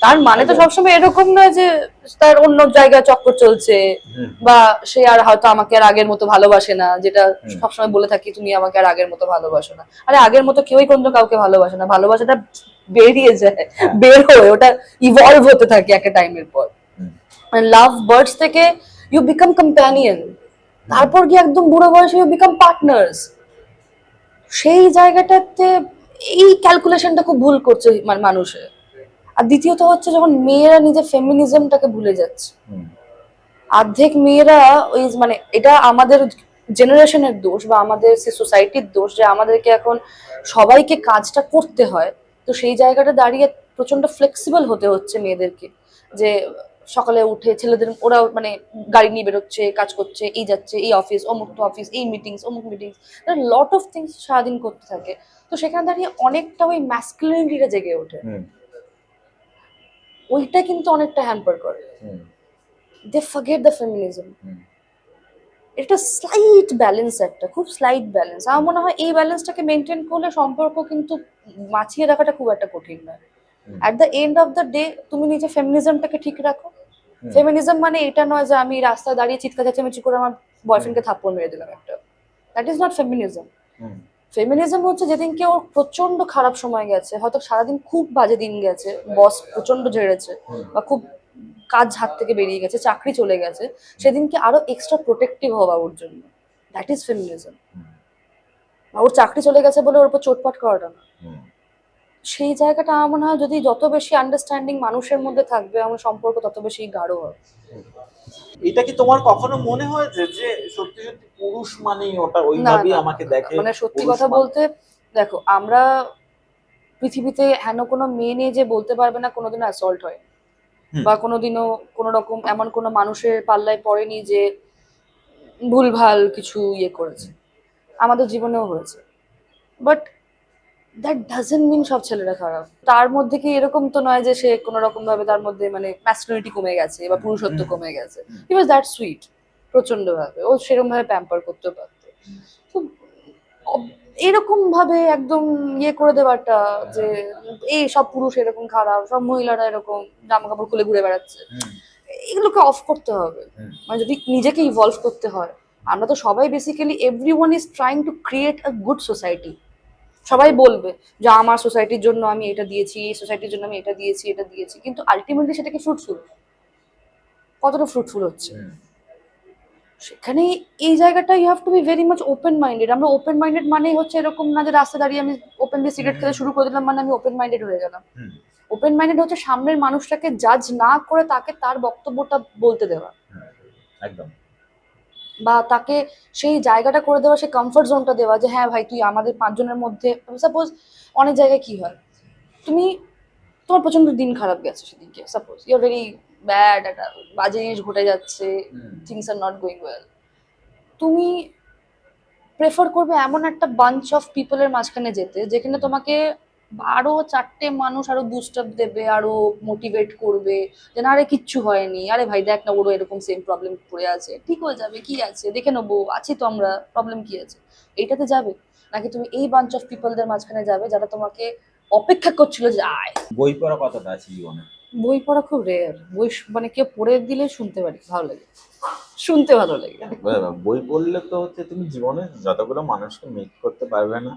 তার মানে তো একদম। সবসময় এরকম নয় যে তার অন্য জায়গায় চক্কর চলছে, হুম, বা সে আর হয়তো আমাকে আর আগের মতো ভালোবাসে না, যেটা হুম। সবসময় বলে থাকি তুমি আমাকে আর আগের মতো ভালোবাসো না। আরে আগের মতো কেউই কোনো কাউকে ভালোবাসে না, ভালোবাসাটা বেরিয়ে যায়, হ্যাঁ। বের হয়ে ওটা ইভলভ হতে থাকে একটা টাইমের পর। হুম, লাভ বার্ডস থেকে ইউ বিকাম কম্প্যানিয়ন, তারপর গিয়ে একদম বুড়ো বয়সে ইউ বিকাম পার্টনার্স। সেই জায়গাটাতে এই ক্যালকুলেশনটা খুব ভুল করছে মানুষে। আর দ্বিতীয়ত হচ্ছে যখন মেয়েরা নিজের ফেমিনিজমটাকে ভুলে যাচ্ছে, হুম, অর্ধেক মেয়েরা ওই মানে এটা আমাদের জেনারেশনের দোষ বা আমাদের সোসাইটির দোষ যে আমাদেরকে এখন সবাইকে কাজটা করতে হয়। তো সেই জায়গাটা দাঁড়িয়ে প্রচন্ড ফ্লেক্সিবল হতে হচ্ছে মেয়েদেরকে, যে সকালে উঠে ছেলেদের ওরা মানে গাড়ি নিয়ে বেরোচ্ছে, কাজ করছে, এই যাচ্ছে, এই অফিস, অমুক অফিস, এই মিটিংস, অমুক মিটিংস, লট অফ থিংস সারাদিন করতে থাকে। তো সেখানে দাঁড়িয়ে অনেকটা ওই ম্যাসকুলিনিটিটা জেগে ওঠে, হুম, ওইটা কিন্তু অনেকটা হ্যাম্পার করে। হুম, দে ফরগেট দ্য ফেমিনিজম। হুম, এটা স্লাইট ব্যালেন্স, একটা খুব স্লাইট ব্যালেন্স। আমার মনে হয় এই ব্যালেন্সটাকে মেনটেন করলে সম্পর্ক কিন্তু মাছিয়ে রাখাটা খুব একটা কঠিন নয়। Hmm, at the end of the day তুমি নিজের ফেমিনিজমটাকে ঠিক রাখো। হুম, ফেমিনিজম মানে এটা নয় যে আমি রাস্তায় দাঁড়িয়ে চিৎকার চেঁচামেচি করে আমার বয়ফ্রেন্ডকে থাপ্পড় মেরে দিলাম একটা। That is not feminism. Hmm, feminism হচ্ছে যেদিনকে ওর প্রচন্ড খারাপ সময় গেছে, হয়তো সারাদিন খুব বাজে দিন গেছে, বস প্রচন্ড ঝেড়েছে, হুম, বা খুব কাজ হাত থেকে বেরিয়ে গেছে, চাকরি চলে গেছে, সেদিনকে আরো এক্সট্রা প্রোটেক্টিভ হওয়া ওর জন্য। That is feminism. হুম, ওর চাকরি চলে গেছে বলে ওর উপর চোটপাট করাটা না। হুম। সেই জায়গাটা আমার মনে হয় যদি যত বেশি আন্ডারস্ট্যান্ডিং মানুষের মধ্যে থাকবে, আমার সম্পর্ক তত বেশি গাঢ় হবে। এটা কি তোমার কখনো মনে হয়েছে যে সত্যি সত্যি পুরুষ মানেই ওটা না ওইভাবেই না না আমাকে না না, দেখে? মানে সত্যি পুরুষ কথা মানে বলতে দেখো, আমরা পৃথিবীতে হেন কোনো মেয়ে নেই যে বলতে পারবে না কোনোদিনও অ্যাসল্ট হয়, হুম, বা কোনোদিনও কোনো রকম এমন কোনো মানুষের পাল্লায় পড়েনি যে ভুলভাল কিছু ইয়ে করেছে। আমাদের জীবনেও হয়েছে। বাট দ্যাট ডাজন্ট মিন সব ছেলেরা খারাপ। তার মধ্যে কি এরকম তো নয় যে সে কোনো রকম ভাবে তার মধ্যে মানে ম্যাসকুলিনিটি কমে গেছে বা পুরুষত্ব হুম, কমে গেছে। হুম, হি ওয়াজ দ্যাট সুইট, প্রচন্ড ভাবে ও সেরকম ভাবে প্যাম্পার করতে পারতো। তো এরকম ভাবে একদম ইয়ে করে দেওয়াটা যে এই সব পুরুষ এরকম খারাপ, সব মহিলারা এরকম জামা কাপড় খুলে ঘুরে বেড়াচ্ছে, হুম, এগুলোকে অফ করতে হবে। হুম, মানে যদি নিজেকে ইভলভ করতে হয়, আমরা তো সবাই basically everyone is trying to create a good society. সবাই একদম। বলবে যে আমার সোসাইটির জন্য আমি এটা দিয়েছি, এই সোসাইটির জন্য আমি এটা দিয়েছি, এটা দিয়েছি, কিন্তু আলটিমেটলি সেটা কি ফ্রুটফুল? কতটা ফ্রুটফুল হচ্ছে? হুম, সেখানে এই জায়গাটা you have to be very much open minded. আমরা ওপেন মাইন্ডেড মানেই হচ্ছে এরকম না যে রাস্তা দাঁড়িয়ে আমি ওপেনলি হুম, সিগারেট খেতে হুম, শুরু করে দিলাম মানে আমি ওপেন মাইন্ডেড হয়ে গেলাম। হুম, ওপেন মাইন্ডেড হচ্ছে সামনের মানুষটাকে জাজ না করে তাকে তার বক্তব্যটা বলতে দেওয়া, হুম, একদম। বা তাকে সেই জায়গাটা করে দেওয়া, সেই কমফর্ট জোনটা দেওয়া যে হ্যাঁ ভাই তুই আমাদের পাঁচজনের মধ্যে। সাপোজ অনেক জায়গায় কি হয়, তুমি তোমার প্রচন্ড দিন খারাপ গেছে সেদিনকে, সাপোজ ইউর ভেরি ব্যাড, একটা বাজে জিনিস ঘটে যাচ্ছে, hmm, things are not going well, তুমি প্রেফার করবে এমন একটা বাঞ্চ অফ পিপলের মাঝখানে যেতে যেখানে তোমাকে আরো চারটে মানুষ আরো বুস্ট আপ দেবে, আরো মোটিভেট করবে যে না আরে কিচ্ছু হয়নি, আরে ভাই দেখ না ওরও এরকম সেম প্রবলেম পড়ে আছে, ঠিক হয়ে যাবে, কি আছে দেখে নেবো, আছি তো আমরা, প্রবলেম কি আছে, এইটাতে যাবে? নাকি তুমি এই বাঞ্চ অফ পিপলদের মাঝখানে যাবে যারা তোমাকে অপেক্ষা করছিল যে আয়? বই পড়া কতটা আছে জীবনে? বই পড়া খুব রেয়ার। বই মানে কেউ পড়ে দিলে শুনতে পারি, ভালো লাগে, শুনতে ভালো লাগে। বই পড়লে তো হচ্ছে তুমি জীবনে যতগুলো মানুষকে মিট করতে পারবে না,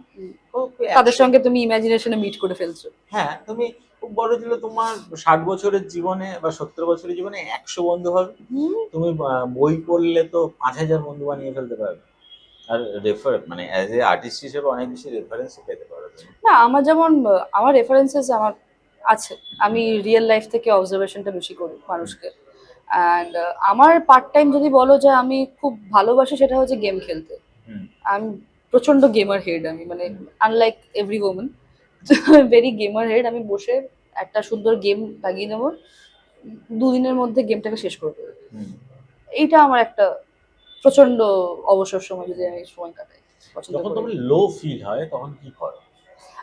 ও তাদের 100। সঙ্গে তুমি ইমাজিনেশনে মিট করে ফেলছো। হ্যাঁ, তুমি খুব বড় ছিল তোমার 60 বছরের জীবনে বা 70 বছরের জীবনে 100 বন্ধু হবে। হুম। তুমি বই পড়লে তো 5,000 বন্ধু বানিয়ে ফেলতে পারবে। আর মানে অ্যাজ এ আর্টিস্ট হিসেবে অনেক বেশি রেফারেন্স পেতে পারো তুমি। না আমার যেমন আমার রেফারেন্সেস আমার আছে, আমি রিয়েল লাইফ থেকে অবজারভেশনটা বেশি করি হুম, মানুষকে। অ্যান্ড আমার পার্ট টাইম যদি বলো যে আমি খুব ভালোবাসি, সেটা হচ্ছে গেম খেলতে। হুম, আমি প্রচন্ড গেমার হেড, আমি মানে hmm, unlike every women very gamer head. আমি বসে একটা সুন্দর গেম লাগিয়ে নেবো, দুদিনের মধ্যে গেমটাকে শেষ করে দেবো। হুম। এইটা আমার একটা প্রচন্ড অবসর সময় যদি আমি সময় কাটাই পছন্দ যখন করি। তোমার লো ফিল হয় তখন কি করো?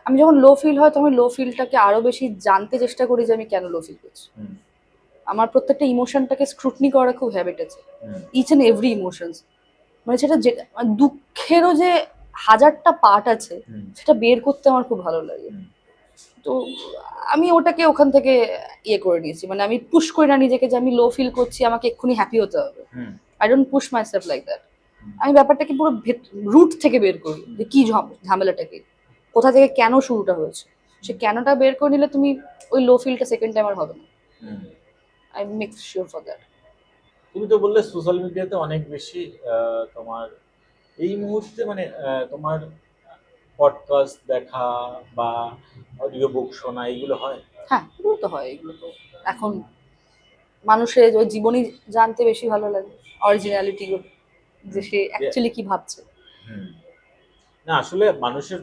আমি যখন লো ফিল হয় তখন লো ফিলটাকে আরো বেশি জানতে চেষ্টা করি যে আমি কেন লো ফিল করছি। হুম, আমার প্রত্যেকটা ইমোশনটাকে স্ক্রুটনি করা খুব হ্যাবিট আছে, হুম, ইচ এন্ড এভরি ইমোশনস। মানে সেটা যে মানে দুঃখেরও যে হাজারটা পার্ট আছে, হুম, সেটা বের করতে আমার খুব ভালো লাগে। হুম। তো আমি ওটাকে ওখান থেকে ইয়ে করে নিয়েছি, মানে আমি পুশ করি না নিজেকে যে আমি লো ফিল করছি আমাকে এক্ষুনি হ্যাপি হতে হবে। Hmm I don't push my self like that. Hmm আমি ব্যাপারটাকে পুরো রুট থেকে বের করি যে কি ঝামেলাটা কি, কোথা থেকে কেন শুরুটা হয়েছে। সে কেনটা বের করে নিলে তুমি ওই লো ফিলটা সেকেন্ড টাইম আর হবে না। Hmm. I make sure for that. তুমি তো বললে সোশ্যাল মিডিয়াতে অনেক বেশি তোমার এই মুহূর্তে মানে তোমার পডকাস্ট দেখা বা অডিও বুক শোনা এগুলো হয়? হ্যাঁ, এগুলো তো হয়, এগুলো তো এখন মানুষের ওই জীবনী জানতে বেশি ভালো লাগে, অরিজিনালিটি গুলো, যে সে অ্যাকচুয়ালি কি ভাবছে। হুম। না আসলে মানুষের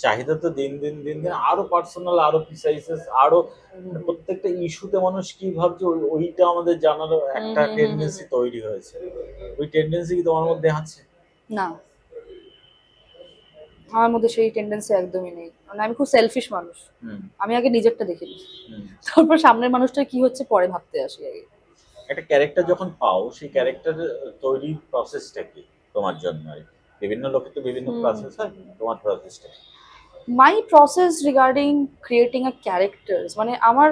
চাহিদা তো দিন দিন দিন দিন আরো পার্সোনাল, আরো প্রিসাইসেস, আরো মানে প্রত্যেকটা ইস্যুতে মানুষ কি ভাবছে ওইটা আমাদের জানারও একটা টেন্ডেন্সি তৈরি হয়েছে। ওই টেন্ডেন্সি কি তোমার মধ্যে আছে? না, আমার মধ্যে সেই টেন্ডেন্সি একদমই নেই, মানে আমি খুব সেলফিশ মানুষ। হুম আমি আগে নিজেরটা দেখে নিই, হুম। তারপর সামনের মানুষটা কি হচ্ছে পরে ভাবতে আসি আগে। একটা ক্যারেক্টার যখন পাও সেই ক্যারেক্টার তৈরির প্রসেসটা কি তোমার জন্য আর কি? বিভিন্ন লোকের তো বিভিন্ন প্রসেস হয়, তোমার প্রসেসটা কি? My process regarding creating a characters, মানে আমার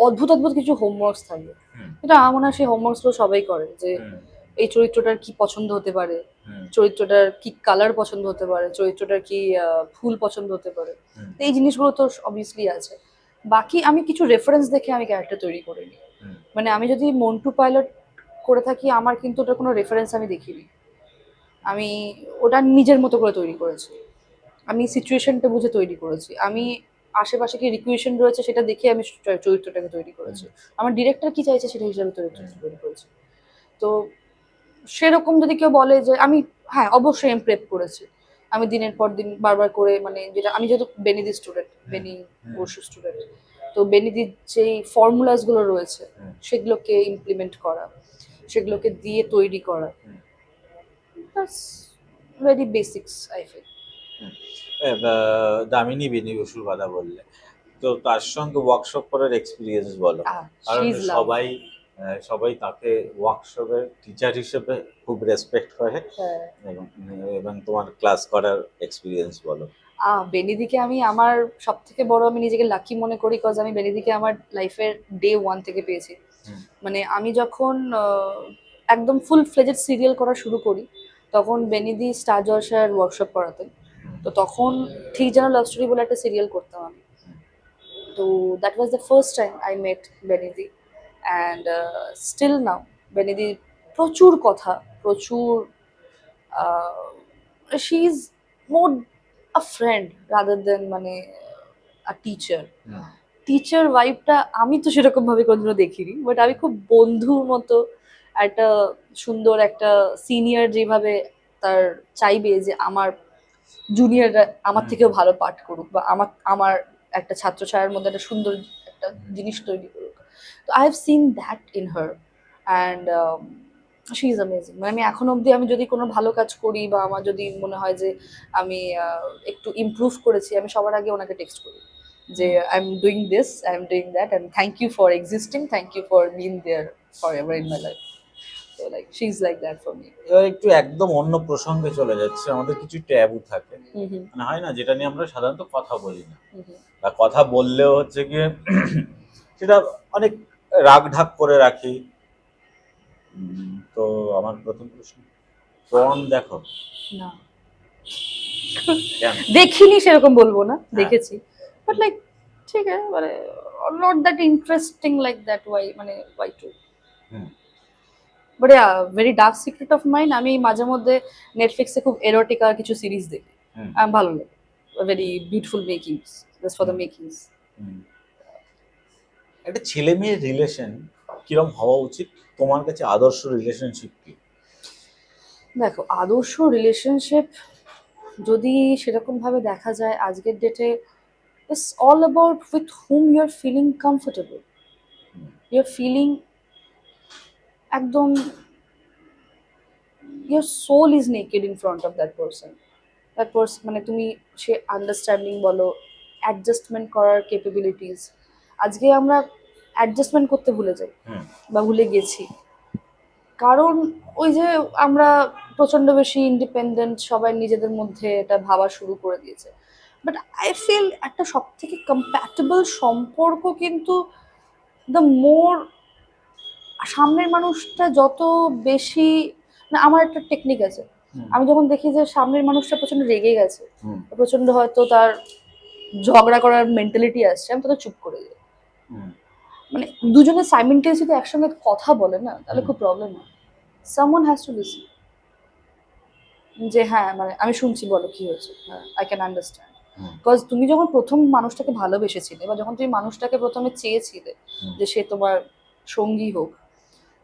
অদ্ভুত অদ্ভুত কিছু হোমওয়ার্কস থাকে। হুম এটা আমার মনে হয় সেই হোমওয়ার্কসগুলো সবাই করে, যে হুম এই চরিত্রটার কি পছন্দ হতে পারে, হুম চরিত্রটার কি কালার পছন্দ হতে পারে, চরিত্রটার কি ফুল পছন্দ হতে পারে। হুম তো এই জিনিসগুলো তো অবভিয়াসলি আছে। বাকি আমি কিছু রেফারেন্স দেখে আমি ক্যারেক্টার তৈরি করিনি। হুম মানে আমি যদি মন্টু পাইলট করে থাকি, আমার কিন্তু ওটার কোনো রেফারেন্স আমি দেখিনি। আমি ওটা নিজের মতো করে তৈরি করেছি, আমি সিচুয়েশনটা বুঝে তৈরি করেছি, আমি আশেপাশে কি রিকুয়েশন রয়েছে সেটা দেখে আমি চরিত্রটাকে তৈরি করেছি, আমার ডিরেক্টর কি চাইছে সেটা হিসাবে চরিত্রটা তৈরি করেছি। তো সেরকম যদি কেউ বলে যে আমি, হ্যাঁ অবশ্যই আমি প্রেপ করেছি। আমি দিনের পর দিন বারবার করে, মানে যেটা আমি যেহেতু বেনিদি স্টুডেন্ট, হুম বেনি হুম বসু স্টুডেন্ট, তো বেনিদির যেই ফর্মুলাস গুলো রয়েছে হুম সেগুলোকে ইমপ্লিমেন্ট করা, সেগুলোকে দিয়ে তৈরি করা, হুম ভেরি বেসিক্স আই ফিল। হুম। দামিনী বেনি বসুর কথা বললে, তো তার সঙ্গে ওয়ার্কশপ করার এক্সপিরিয়েন্স বলো। শি কারণ ইজ লাভ। সবাই সবাই তাকে ওয়ার্কশপের টিচার হিসেবে খুব রেসপেক্ট করে, হ্যাঁ, এবং এবং তোমার ক্লাস করার এক্সপিরিয়েন্স বলো। বেনিদিকে আমি আমার সব থেকে বড়, আমি নিজেকে লাকি মনে করি, কজ আমি বেনিদিকে আমার লাইফের ডে ওয়ান থেকে পেয়েছি। হুম মানে আমি যখন একদম ফুল ফ্লেজেড সিরিয়াল করা শুরু করি, তখন বেনিদি স্টার জলসার ওয়ার্কশপ করাতেন। তো তখন ঠিক যেন লাভ স্টোরি বলে একটা সিরিয়াল করতাম আমি। তো that was the first time I met বেনিদি, অ্যান্ড স্টিল নাও বেনিদি প্রচুর কথা, প্রচুর, she is more a friend rather than মানে আ টিচার। হুম টিচার ভাইবটা আমি তো সেরকম ভাবে কোনোদিনও দেখিনি, বাট আমি খুব বন্ধুর মতো, একটা সুন্দর একটা সিনিয়র যেভাবে তার চাইবে যে আমার জুনিয়ররা আমার থেকেও ভালো পাঠ করুক, বা আমার আমার একটা ছাত্র ছায়ার মধ্যে একটা সুন্দর একটা জিনিস তৈরি করুক। তো I have seen that in her, and she is amazing. মানে আমি এখন অবধি আমি যদি কোনো ভালো কাজ করি বা আমার যদি মনে হয় যে আমি একটু ইমপ্রুভ করেছি, আমি সবার আগে ওনাকে টেক্সট করি যে I am doing this, I am doing that, and thank you for existing, thank you for being there forever in my life. তো like she is like that for me. এবার একটু একদম অন্য প্রসঙ্গে চলে যাচ্ছে, আমাদের কিছু ট্যাবু থাকে, হুম হুম মানে হয় না, যেটা নিয়ে আমরা সাধারণত কথা বলি না, হুম হুম। বা কথা বললেও হচ্ছে গিয়ে সেটা অনেক রাগ ঢাক করে রাখি। তো আমার প্রথম প্রশ্ন, পর্ন দেখো? না, কেন? দেখিনি সেরকম বলবো না, হ্যাঁ। দেখেছি, বাট লাইক ঠিক আছে, মানে not that interesting like that, Y মানে Y two. Hmm but very dark secret of mind, আমি মাঝে মধ্যে নেটফ্লিক্সে খুব এরোটিকা কিছু সিরিজ দেখি, হুম ভালো লাগে, very beautiful makings, just for the makings. Hmm. একটা ছেলে মেয়ের রিলেশন কিরম হওয়া উচিত তোমার কাছে? আদর্শ রিলেশনশিপ কি? দেখো, আদর্শ রিলেশনশিপ যদি সেরকম ভাবে দেখা যায় আজকের ডেটে, it's all about with hmm you are feeling comfortable, you are feeling একদম, your soul is naked in front of that person. That person মানে তুমি সে আন্ডারস্ট্যান্ডিং বলো, অ্যাডজাস্টমেন্ট করার ক্যাপাবিলিটিস, আজকে আমরা অ্যাডজাস্টমেন্ট করতে ভুলে যাই হুম বা ভুলে গেছি, কারণ ওই যে আমরা প্রচন্ড বেশি ইন্ডিপেন্ডেন্ট, সবাই নিজেদের মধ্যে এটা ভাবা শুরু করে দিয়েছে। বাট আই ফিল একটা সব থেকে কম্প্যাটেবল সম্পর্ক কিন্তু দ্য মোর, সামনের মানুষটা যত বেশি, না আমার একটা টেকনিক আছে, আমি যখন দেখি যে সামনের মানুষটা প্রচন্ড রেগে গেছে, প্রচন্ড হয়তো তার ঝগড়া করার মেন্টালিটি আসছে, আমি তখন চুপ করে যাই। মানে দুজনে সাইমেন্টেনিয়াসলি যদি একসঙ্গে কথা বলে না, তাহলে খুব প্রবলেম হয়। সামওয়ান হ্যাজ টু লিসন, যে হ্যাঁ মানে আমি শুনছি, বলো কি হয়েছে, হ্যাঁ আই ক্যান আন্ডারস্ট্যান্ড। বিকজ তুমি যখন প্রথম মানুষটাকে ভালোবেসেছিলে, বা যখন তুমি মানুষটাকে প্রথমে চেয়েছিলে যে সে তোমার সঙ্গী হোক,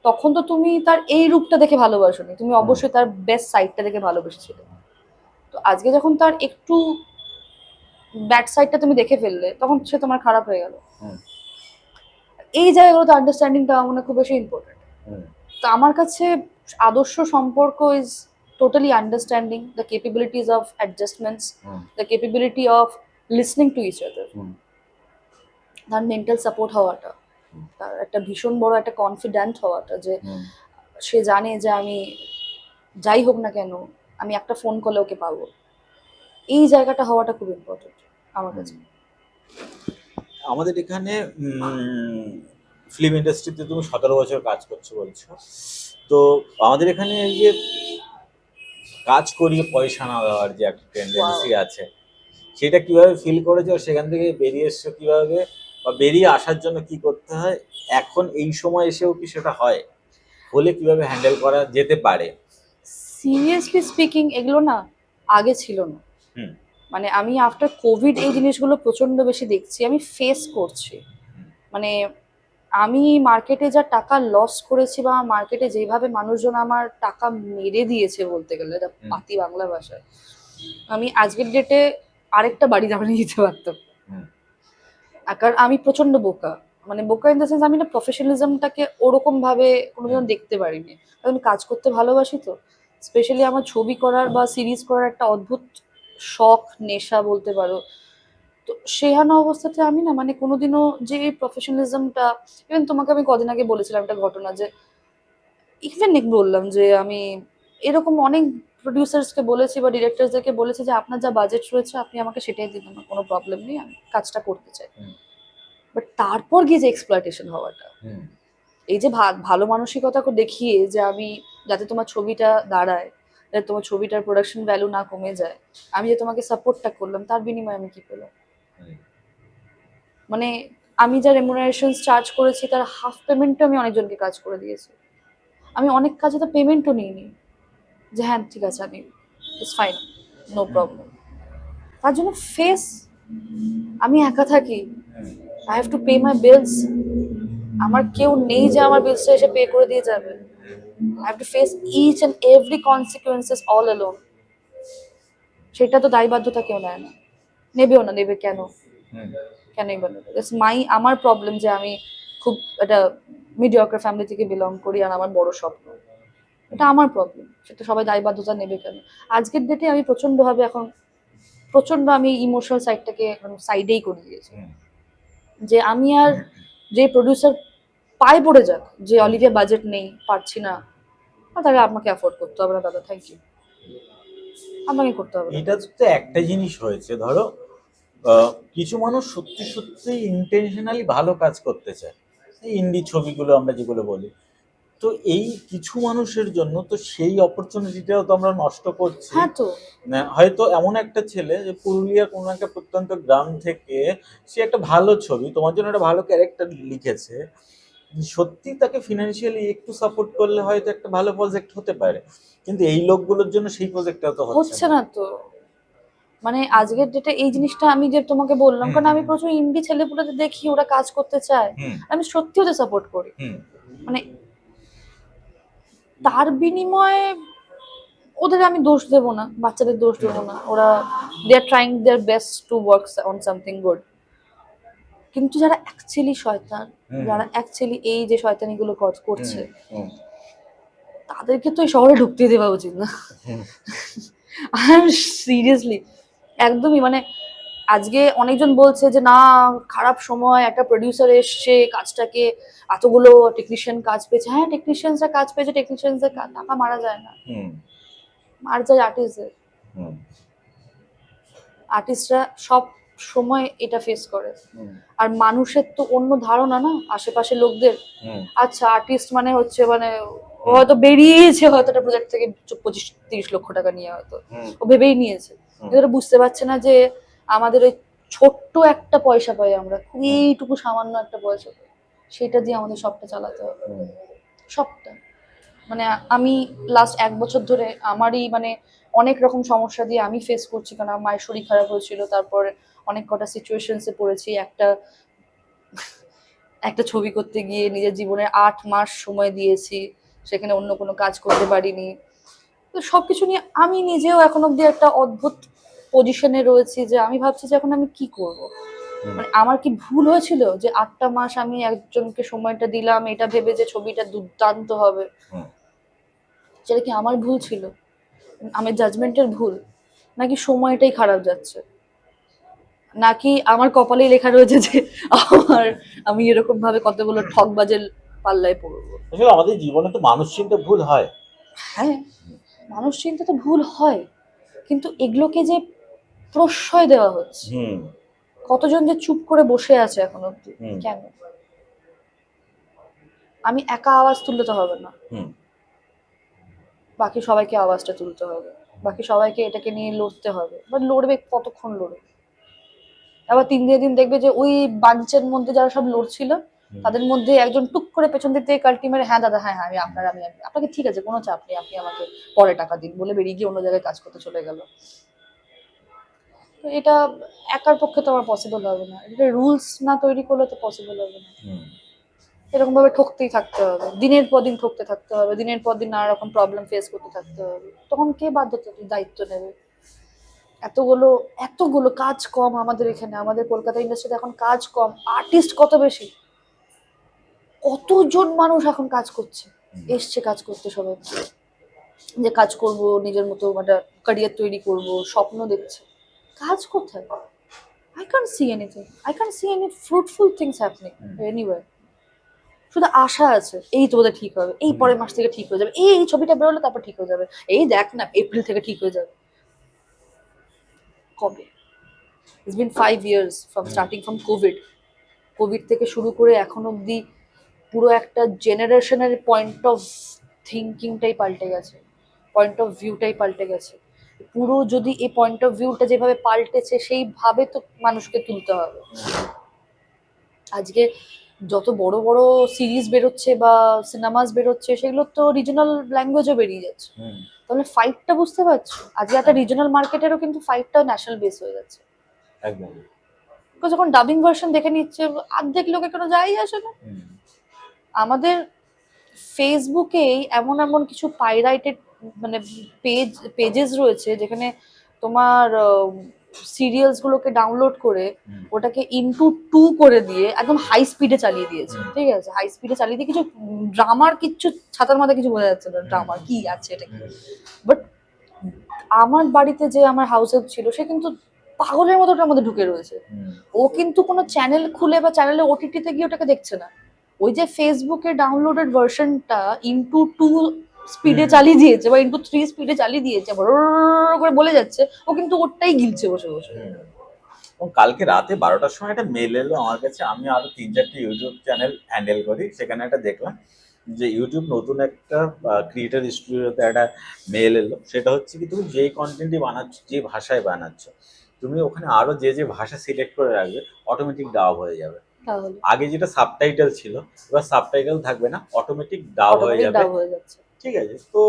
তখন তো তুমি তার এই রূপটা দেখে ভালোবাসোনি, তুমি অবশ্যই তার বেস্ট সাইডটা দেখে ভালোবেসেছিলে। তো আজকে যখন তার একটু ব্যাড সাইডটা তুমি দেখে ফেললে, তখন সে তোমার খারাপ হয়ে গেল। এই জায়গাগুলোতে আন্ডারস্ট্যান্ডিংটা আমার মনে হয় খুব বেশি ইম্পর্টেন্ট। তো আমার কাছে আদর্শ সম্পর্ক is totally understanding the capabilities of adjustments, the capability of listening to each other, তার মেন্টাল সাপোর্ট হওয়াটা, তার একটা ভীষণ বড় একটা কনফিডেন্ট হওয়াটা, যে সে জানে যে আমি যাই হোক না কেন আমি একটা ফোন করলে ওকে পাবো। এই জায়গাটা হওয়াটা খুব ইম্পর্টেন্ট আমার কাছে। আমাদের এখানে ফিল্ম ইন্ডাস্ট্রিতে তুমি 17 বছর কাজ করছো বলছো, তো আমাদের এখানে এই যে কাজ করিয়ে পয়সা না দেওয়ার যে একটা টেন্ডেন্সি আছে, সেটা কিভাবে ফিল করেছো, সেখান থেকে বেরিয়ে এসছো কিভাবে, বা বেরিয়ে আসার জন্য কি করতে হয়, এখন এই সময় এসেও কি সেটা হয়, হলে কিভাবে হ্যান্ডেল করা যেতে পারে? সিরিয়াসলি স্পিকিং এগুলো না আগে ছিল না। মানে আমি আফটার কোভিড এই জিনিসগুলো প্রচন্ড বেশি দেখছি, আমি ফেস করছি। মানে আমি মার্কেটে যা টাকা লস করেছি, বা মার্কেটে যেভাবে মানুষজন আমার টাকা মেরে দিয়েছে বলতে গেলে, পাতি বাংলা ভাষায়, আমি আজকের ডেটে আরেকটা বাড়ি দাম নিয়ে দিতে পারতাম। কারণ আমি প্রচন্ড বোকা, মানে বোকা ইন দ্য সেন্স আমি না প্রফেশনালিজমটাকে ওরকম ভাবে কোনোদিন দেখতে পারিনি। কারণ আমি কাজ করতে ভালোবাসি, তো স্পেশালি আমার ছবি করার বা সিরিজ করার একটা অদ্ভুত শখ, নেশা বলতে পারো। তো সেহানো অবস্থাতে আমি না মানে কোনোদিনও যে প্রফেশনালিজমটা, ইভেন তোমাকে আমি কদিন আগে বলেছিলাম একটা ঘটনা, যে ইভেন বললাম যে আমি এরকম অনেক প্রডিউসার্সকে বলেছি বা ডিরেক্টরসদেরকে বলেছি যে আপনার যা বাজেট রয়েছে আপনি আমাকে সেটাই দিবেন, না কোনো প্রবলেম নেই, আমি কাজটা করতে চাই। বাট তারপর গিয়ে যে এক্সপ্লয়টেশন হওয়াটা, এই যে ভালো মানসিকতা দেখিয়ে যে আমি যাতে তোমার ছবিটা দাঁড়ায়, যাতে তোমার ছবিটার প্রোডাকশন ভ্যালু না কমে যায়, আমি যে তোমাকে সাপোর্টটা করলাম, তার বিনিময়ে আমি কি পেলাম? মানে আমি যা রেমুনারেশন চার্জ করেছি তার হাফ পেমেন্টও আমি অনেকজনকে কাজ করে দিয়েছি। আমি অনেক কাজে তো পেমেন্টও নিইনি, যে হ্যাঁ ঠিক আছে আমি ইটস ফাইন, নো প্রবলেম। তার জন্য ফেস, আমি একা থাকি, I have to pay my bills, আমার কেউ নেই যে আমার বিলসটা এসে পে করে দিয়ে যাবে। I have to face each and every consequences all alone. সেটা তো দায়বাধ্যতা কেউ নেয় না, নেবেও না, নেবে কেন, কেনই বা নেবে? আমার প্রবলেম যে আমি খুব একটা মিডিওক্রার ফ্যামিলি থেকে বিলং করি, আর আমার বড় স্বপ্ন, এটা আমার প্রবলেম, সেটা সবাই দায়বাধ্যতা নেবে কেন? আজকের ডেটে আমি প্রচন্ডভাবে এখন আমি ইমোশনাল সাইডটাকে সাইডেই করে দিয়েছি, যে আমি আর যে প্রডিউসার পায়ে পড়ে যাক যে অলিভিয়া বাজেট নেই, পারছি না, তাহলে আপনাকে অ্যাফোর্ড করতে হবে না দাদা, থ্যাংক ইউ, আপনাকে করতে হবে। এটা তো একটা জিনিস হয়েছে, ধরো কিছু মানুষ সত্যি সত্যি ইন্টেনশনালি ভালো কাজ করতে চায়, এই ইন্ডি ছবিগুলো আমরা যেগুলো বলি, তো এই কিছু মানুষের জন্য তো সেই অপরচুনিটিটাও তো আমরা নষ্ট করছি। হ্যাঁ, তো হয়তো এমন একটা ছেলে যে পুরুলিয়ার কোনো একটা প্রত্যন্ত গ্রাম থেকে, সে একটা ভালো ছবি তোমার জন্য একটা ভালো ক্যারেক্টার লিখেছে, সত্যি তাকে ফিনান্সিয়ালি একটু সাপোর্ট করলে হয়তো একটা ভালো প্রজেক্ট হতে পারে, কিন্তু এই লোকগুলোর জন্য সেই প্রজেক্টটা তো হচ্ছে না। তো মানে আজকের ডেটে এই জিনিসটা আমি যে তোমাকে বললাম, কারণ আমি প্রচুর ইন্ডি ছেলেপুলেদের দেখি ওরা কাজ করতে চায়, আমি সত্যি ওদের সাপোর্ট করি। মানে তার বিনিময়ে ওদের আমি দোষ দেবো না, বাচ্চাদের দোষ দেবো না, ওরা they are trying their best to work on something good. কিন্তু যারা অ্যাকচুয়ালি শয়তান, যারা অ্যাকচুয়ালি এই যে শয়তানিগুলো করছে, তাদেরকে তো এই শহরে ঢুকতে দেওয়া উচিত না। সিরিয়াসলি, একদমই। মানে আজকে অনেকজন বলছে যে না খারাপ সময়, একটা প্রডিউসার এসছে, কাজটাকে এতগুলো টেকনিশিয়ান কাজ পেয়েছে। হ্যাঁ, টেকনিশিয়ানসরা কাজ পেয়েছে, টেকনিশিয়ানসদের টাকা মারা যায় না, মারা যায় আর্টিস্টদের। আর্টিস্টরা সব সময় এটা ফেস করে। আর মানুষের তো অন্য ধারণা না আশেপাশে লোকদের, আচ্ছা আর্টিস্ট মানে হচ্ছে মানে ও হয়তো বেরিয়েছে হয়তো একটা প্রজেক্ট থেকে 25-30 লক্ষ টাকা নিয়ে, হয়তো ও ভেবেই নিয়েছে, কিন্তু ওরা বুঝতে পারছে না যে আমাদের ওই ছোট্ট একটা পয়সা পাই আমরা, খুবই এইটুকু সামান্য একটা পয়সা পাই, সেটা দিয়ে আমাদের সবটা চালাতে হবে, সবটা। মানে আমি লাস্ট 1 বছর ধরে আমারই মানে অনেক রকম সমস্যা দিয়ে আমি ফেস করছি, কারণ আমার মায়ের শরীর খারাপ হয়েছিল, তারপরে অনেক কটা সিচুয়েশনসে পড়েছি, একটা ছবি করতে গিয়ে নিজের জীবনের 8 মাস সময় দিয়েছি, সেখানে অন্য কোনো কাজ করতে পারিনি। তো সবকিছু নিয়ে আমি নিজেও এখন অব্দি একটা অদ্ভুত পজিশনে রয়েছি, যে আমি ভাবছি যে এখন আমি কি করব। মানে আমার কি ভুল হয়েছিল যে 8টা মাস আমি একজনকে সময়টা দিলাম এটা ভেবে যে ছবিটা দুর্দান্ত হবে? সেটা কি আমার ভুল ছিল, আমার জাজমেন্টের ভুল, নাকি সময়টাই খারাপ যাচ্ছে, নাকি আমার কপালেই লেখা রয়েছে যে আমি এরকম ভাবে কতগুলো ঠকবাজের পাল্লায় পড়বো? আসলে আমাদের জীবনে তো মানুষ চিনতে ভুল হয়। হ্যাঁ, মানুষ চিন্তা তো ভুল হয়, কিন্তু এগুলোকে যে প্রশ্রয় দেওয়া হচ্ছে, কতজন যে চুপ করে বসে আছে এখন অব্দি, কেন? আমি একা আওয়াজ তুললে তো হবে না, বাকি সবাইকে আওয়াজটা তুলতে হবে, বাকি সবাইকে এটাকে নিয়ে লড়তে হবে। বাট লড়বে কতক্ষণ লড়বে? আবার 3 দিন দেখবে যে ওই বাঞ্চের মধ্যে যারা সব লড়ছিল তাদের মধ্যে একজন টুক করে পেছন দিক থেকে কাল্টি মেরে, হ্যাঁ দাদা, হ্যাঁ হ্যাঁ আমি আপনাকে, ঠিক আছে কোনো চাপ নেই, আপনি আমাকে পরে টাকা দিন বলে বেরিয়ে গিয়ে অন্য জায়গায় কাজ করতে চলে গেল। তো এটা একার পক্ষে তো আমার পসিবল হবে না, এটা রুলস না তৈরি করলে তো পসিবল হবে না। এরকম ভাবে ঠকতেই থাকতে হবে, দিনের পর দিন ঠকতে থাকতে হবে, দিনের পর দিন নানা রকম প্রবলেম ফেস করতে থাকতে হবে, তখন কে বাধ্যতা দায়িত্ব নেবে? এতগুলো এতগুলো কাজ কম আমাদের এখানে, আমাদের কলকাতা ইন্ডাস্ট্রিতে এখন কাজ কম, আর্টিস্ট কত বেশি, কতজন মানুষ এখন কাজ করছে, এসছে কাজ করতে সবাই, যে কাজ করব নিজের মতো একটা ক্যারিয়ার তৈরি করব, স্বপ্ন দেখছে, কাজ কোথায়? I can't see anything. I can't see any fruitful things happening anywhere. শুধু আশা আছে, এই তো বোধহয় ঠিক হবে, এই পরের মাস থেকে ঠিক হয়ে যাবে, এই ছবিটা বেরোলে তারপর ঠিক হয়ে যাবে, এই দেখ না এপ্রিল থেকে ঠিক হয়ে যাবে। কবে? It's been 5 years from starting from Covid থেকে শুরু করে এখন অবধি পুরো একটা জেনারেশনের পয়েন্ট অফ থিঙ্কিংটাই পাল্টে গেছে, পয়েন্ট অফ ভিউটাই পাল্টে গেছে। পুরো যদি এই পয়েন্ট অফ ভিউটা যেভাবে পাল্টেছে সেইভাবে তো মানুষকে তুলতে হবে। আজকে যত বড় বড় সিরিজ বেরোচ্ছে বা সিনেমাস বেরোচ্ছে, সেগুলো তো রিজনাল ল্যাঙ্গুয়েজও বেরিয়ে যাচ্ছে, তাহলে ফাইটটা বুঝতে পারছো? আজকে একটা রিজনাল মার্কেটেরও কিন্তু ফাইটটা ন্যাশনাল বেস হয়ে যাচ্ছে একদম। যখন ডাবিং ভার্সন দেখে নিচ্ছে, অর্ধেক লোকে কোনো যাই আসে না। আমাদের ফেসবুকেই এমন এমন কিছু পাইরাইটেড মানে পেজেস রয়েছে যেখানে তোমার সিরিয়ালস গুলোকে ডাউনলোড করে ওটাকে ইনটু 2 করে দিয়ে একদম হাই স্পিডে চালিয়ে দিয়েছে, ঠিক আছে? হাই স্পিডে চালিয়ে দিয়ে কিছু ড্রামার, কিচ্ছু ছাতার মাথায় কিছু বোঝা যাচ্ছে না ড্রামার কি আছে এটা কি। বাট আমার বাড়িতে যে আমার হাউস হেল্প ছিল, সে কিন্তু পাগলের মতো ওটার মধ্যে ঢুকে রয়েছে, ও কিন্তু কোনো চ্যানেল খুলে বা চ্যানেলে ওটিটিতে গিয়ে ওটাকে দেখছে না, ওই যে ফেসবুকে ডাউনলোডেড ভার্সনটা ইনটু 2 স্পিডে চালিয়ে দিয়েছে বা ইনটু 3 স্পিডে চালিয়ে দিয়েছে, করে বলে যাচ্ছে, ও কিন্তু ওটাই গিলছে বসে বসে। কালকে রাতে 12টার সময় একটা মেল এলো আমার কাছে, আমি আরো 3-4টে ইউটিউব চ্যানেল হ্যান্ডেল করি, সেখানে একটা দেখলাম যে ইউটিউব নতুন একটা ক্রিয়েটার স্টুডিওতে একটা মেল এলো। সেটা হচ্ছে কি, তুমি যেই কন্টেন্টই বানাচ্ছ, যে ভাষায় বানাচ্ছ, তুমি ওখানে আরো যে ভাষা সিলেক্ট করে রাখবে, অটোমেটিক ডাব হয়ে যাবে। আগে যেটা সাবটাইটেল ছিল, এবার সাবটাইটেল থাকবে না, অটোমেটিক ডাব হয়ে যাবে। ঠিক আছে, তো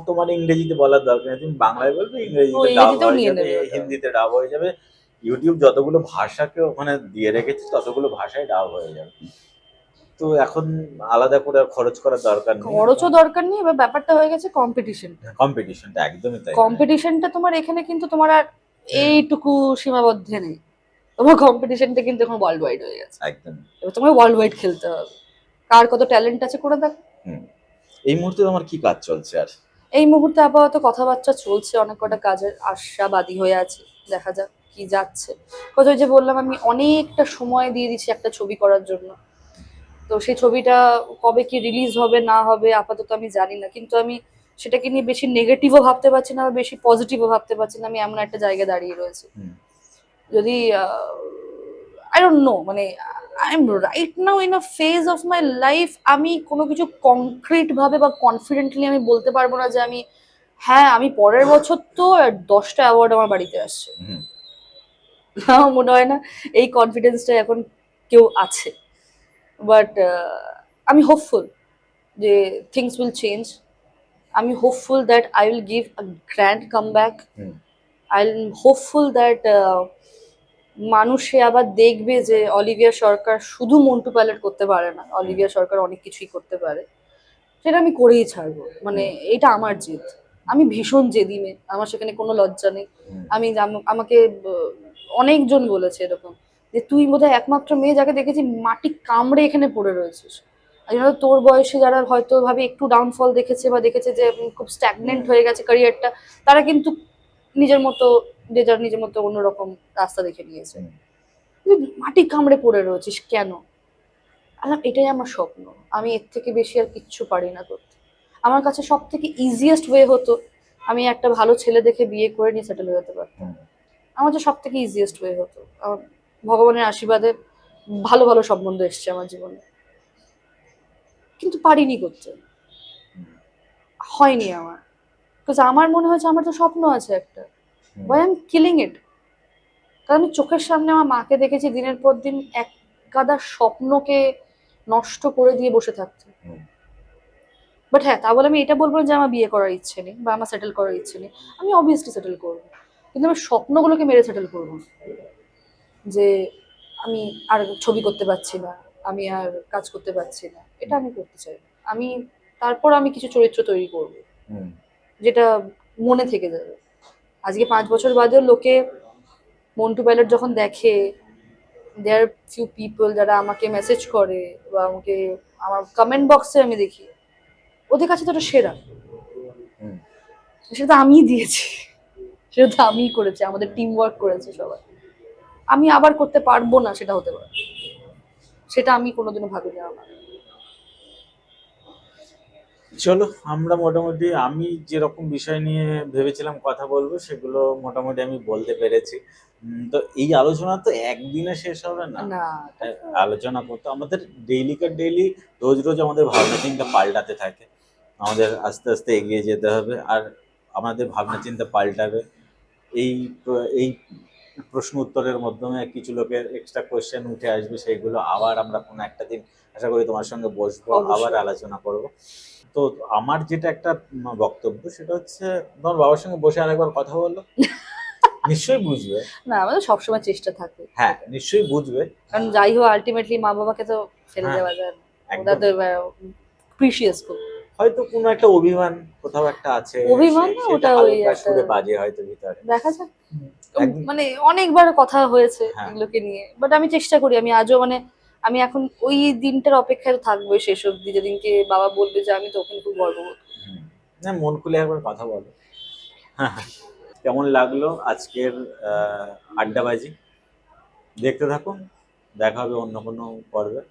তোমার ইংরেজিতে বলার দরকার নেই, তুমি বাংলায় বলবে, ইংরেজিতে ডাব হয়ে যাবে, হিন্দিতে ডাব হয়ে যাবে। ইউটিউব যতগুলো ভাষাকে ওখানে দিয়ে রেখেছে ততগুলো ভাষায় ডাব হয়ে যাবে। তো এখন আলাদা করে খরচ করার দরকার নেই, খরচও দরকার নেই। এবার ব্যাপারটা হয়ে গেছে কম্পিটিশনটা একদমই তাই। কম্পিটিশনটা তোমার এখানে কিন্তু তোমার আর এইটুকু সীমাবদ্ধ নেই, তোমার কম্পিটিশনটা কিন্তু এখন ওয়ার্ল্ড ওয়াইড হয়ে গেছে। একদম, এবার তোমার ওয়ার্ল্ড ওয়াইড খেলতে হবে, কার কত ট্যালেন্ট আছে করে দেখ। এই মুহূর্তে তোমার কি কাজ চলছে? আর এই মুহূর্তে আপাতত কথাবার্তা চলছে, অনেক কটা কাজের আশাবাদী হয়ে আছে, দেখা যাক কি যাচ্ছে। কথা যে বললাম, আমি অনেকটা সময় দিয়ে দিচ্ছি একটা ছবি করার জন্য, তো সেই ছবিটা কবে কি রিলিজ হবে না হবে আপাতত আমি জানি না, কিন্তু আমি সেটাকে নিয়ে বেশি নেগেটিভও ভাবতে পারছি না, বেশি পজিটিভও ভাবতে পারছি না, আমি এমন একটা জায়গায় দাঁড়িয়ে রয়েছি। যদি আই ডোন্ট নো, মানে I am right now in a phase of my life, আমি কোনো কিছু কংক্রিট ভাবে বা কনফিডেন্টলি আমি বলতে পারবো না যে আমি, হ্যাঁ আমি পরের বছর তো 10টা অ্যাওয়ার্ড আমার বাড়িতে আসছে। হুম, আমার মনে হয় না এই কনফিডেন্সটা এখন কেউ আছে। বাট আমি হোপফুল যে থিংস উইল চেঞ্জ। আমি hopeful that I will give a grand comeback. Hmm, I am hopeful that মানুষে আবার দেখবে যে অলিভিয়া সরকার শুধু মন্টু পাইলট করতে পারে না, অলিভিয়া সরকার অনেক কিছুই করতে পারে। সেটা আমি করেই ছাড়বো, মানে এটা আমার জেদ। আমি ভীষণ জেদি মেয়ে, আমার সেখানে কোনো লজ্জা নেই। হুম, আমি আমাকে অনেকজন বলেছে এরকম যে তুই বোধহয় একমাত্র মেয়ে যাকে দেখেছি মাটি কামড়ে এখানে পড়ে রয়েছিস। আর হয়তো তোর বয়সে যারা হয়তো ভাবে একটু ডাউনফল দেখেছে বা দেখেছে যে খুব স্ট্যাগনেন্ট হয়ে গেছে ক্যারিয়ারটা, তারা কিন্তু নিজের মতো, যে যার নিজের মতো অন্যরকম রাস্তা দেখে নিয়েছে। হুম, তুই মাটি কামড়ে পড়ে রয়েছিস কেন? আলাম এটাই আমার স্বপ্ন, আমি এর থেকে বেশি আর কিচ্ছু পারি না করতে। আমার কাছে সব থেকে ইজিয়েস্ট ওয়ে হতো আমি একটা ভালো ছেলে দেখে বিয়ে করে নিয়ে সেটেল হয়ে যেতে পারতাম। হুম, আমার যে সব থেকে ইজিয়েস্ট ওয়ে হতো। আমার ভগবানের আশীর্বাদে ভালো ভালো সম্বন্ধ এসছে আমার জীবনে, কিন্তু পারিনি করতে, হয়নি আমার। বিকজ আমার মনে হয়েছে আমার তো স্বপ্ন আছে একটা, হুম, ওয়াই আই এম কিলিং ইট। কারণ আমি চোখের সামনে আমার মাকে দেখেছি দিনের পর দিন এক গাদা স্বপ্নকে নষ্ট করে দিয়ে বসে থাকতে। হুম, বাট হ্যাঁ, তা বলে আমি এটা বলবো না যে আমার বিয়ে করার ইচ্ছে নেই বা আমার সেটেল করার ইচ্ছে নেই। আমি অবভিয়াসলি সেটেল করবো, কিন্তু আমার স্বপ্নগুলোকে মেরে সেটেল করবো না। যে আমি আর ছবি করতে পারছি না, আমি আর কাজ করতে পারছি না, এটা আমি করতে চাই না। আমি তারপর আমি কিছু চরিত্র তৈরি করবো হুম, যেটা মনে থেকে যাবে। আজকে 5 বছর বাদেও লোকে মন্টু পাইলট যখন দেখে, দেয়ার ফিউ পিপল যারা আমাকে মেসেজ করে বা আমাকে আমার কমেন্ট বক্সে আমি দেখি, ওদের কাছে তো ওটা সেরা। হুম। সেটা তো আমিই দিয়েছি, সেটা তো আমিই করেছি, আমাদের টিম ওয়ার্ক করেছে সবাই। আমি আবার করতে পারবো না সেটা হতে পারে, সেটা আমি কোনোদিনও ভাবিনি আমার। চলো, আমরা মোটামুটি আমি যেরকম বিষয় নিয়ে ভেবেছিলাম কথা বলবো সেগুলো মোটামুটি আমি বলতে পেরেছি। তো এই আলোচনা তো একদিনে শেষ হবে না। না, আলোচনা করতে আমাদের ডেইলিকার ডেইলি, রোজ রোজ আমাদের ভাবনা চিন্তা পাল্টাতে থাকে। আমাদের আস্তে আস্তে এগিয়ে যেতে হবে, আর আমাদের ভাবনা চিন্তা পাল্টাবে। এই প্রশ্ন উত্তরের মাধ্যমে কিছু লোকের এক্সট্রা কোয়েশ্চেন উঠে আসবে, সেইগুলো আবার আমরা কোনো একটা দিন আশা করি তোমার সঙ্গে বসবো, আবার অবশ্যই। আলোচনা করব। তো আমার যেটা একটা বক্তব্য সেটা হচ্ছে, তোমার বাবার সঙ্গে বসে আরেকবার কথা বলো, নিশ্চয়ই বুঝবে। না, আমাদের সবসময় চেষ্টা থাকে, হ্যাঁ, নিশ্চয়ই বুঝবে। কারণ যাই হোক আলটিমেটলি মা বাবাকে তো ফেলে হ্যাঁ, দেওয়া যায় না। ওরা একদম। তো প্রিসিয়াস খুব। হয়তো কোনো একটা অভিমান কোথাও একটা আছে, অভিমান না, সেটা ওটা ওই হালকা একটা সুরে বাজে হয়তো ভিতরে। দেখা যাক। একদম। মানে অনেকবার কথা হয়েছে হ্যাঁ। এগুলোকে নিয়ে, বাট আমি চেষ্টা করি, আমি আজও মানে আমি এখন ওই দিনটার অপেক্ষায় থাকবো শেষ অবধি, যেদিনকে বাবা বলবে যে আমি তো ওখানে খুব গর্ববোধ করব। হুম। না, মন খুলে একবার কথা বলো। কেমন লাগলো আজকের আড্ডাবাজি? দেখতে থাকুন, দেখা হবে অন্য কোনো পর্বে।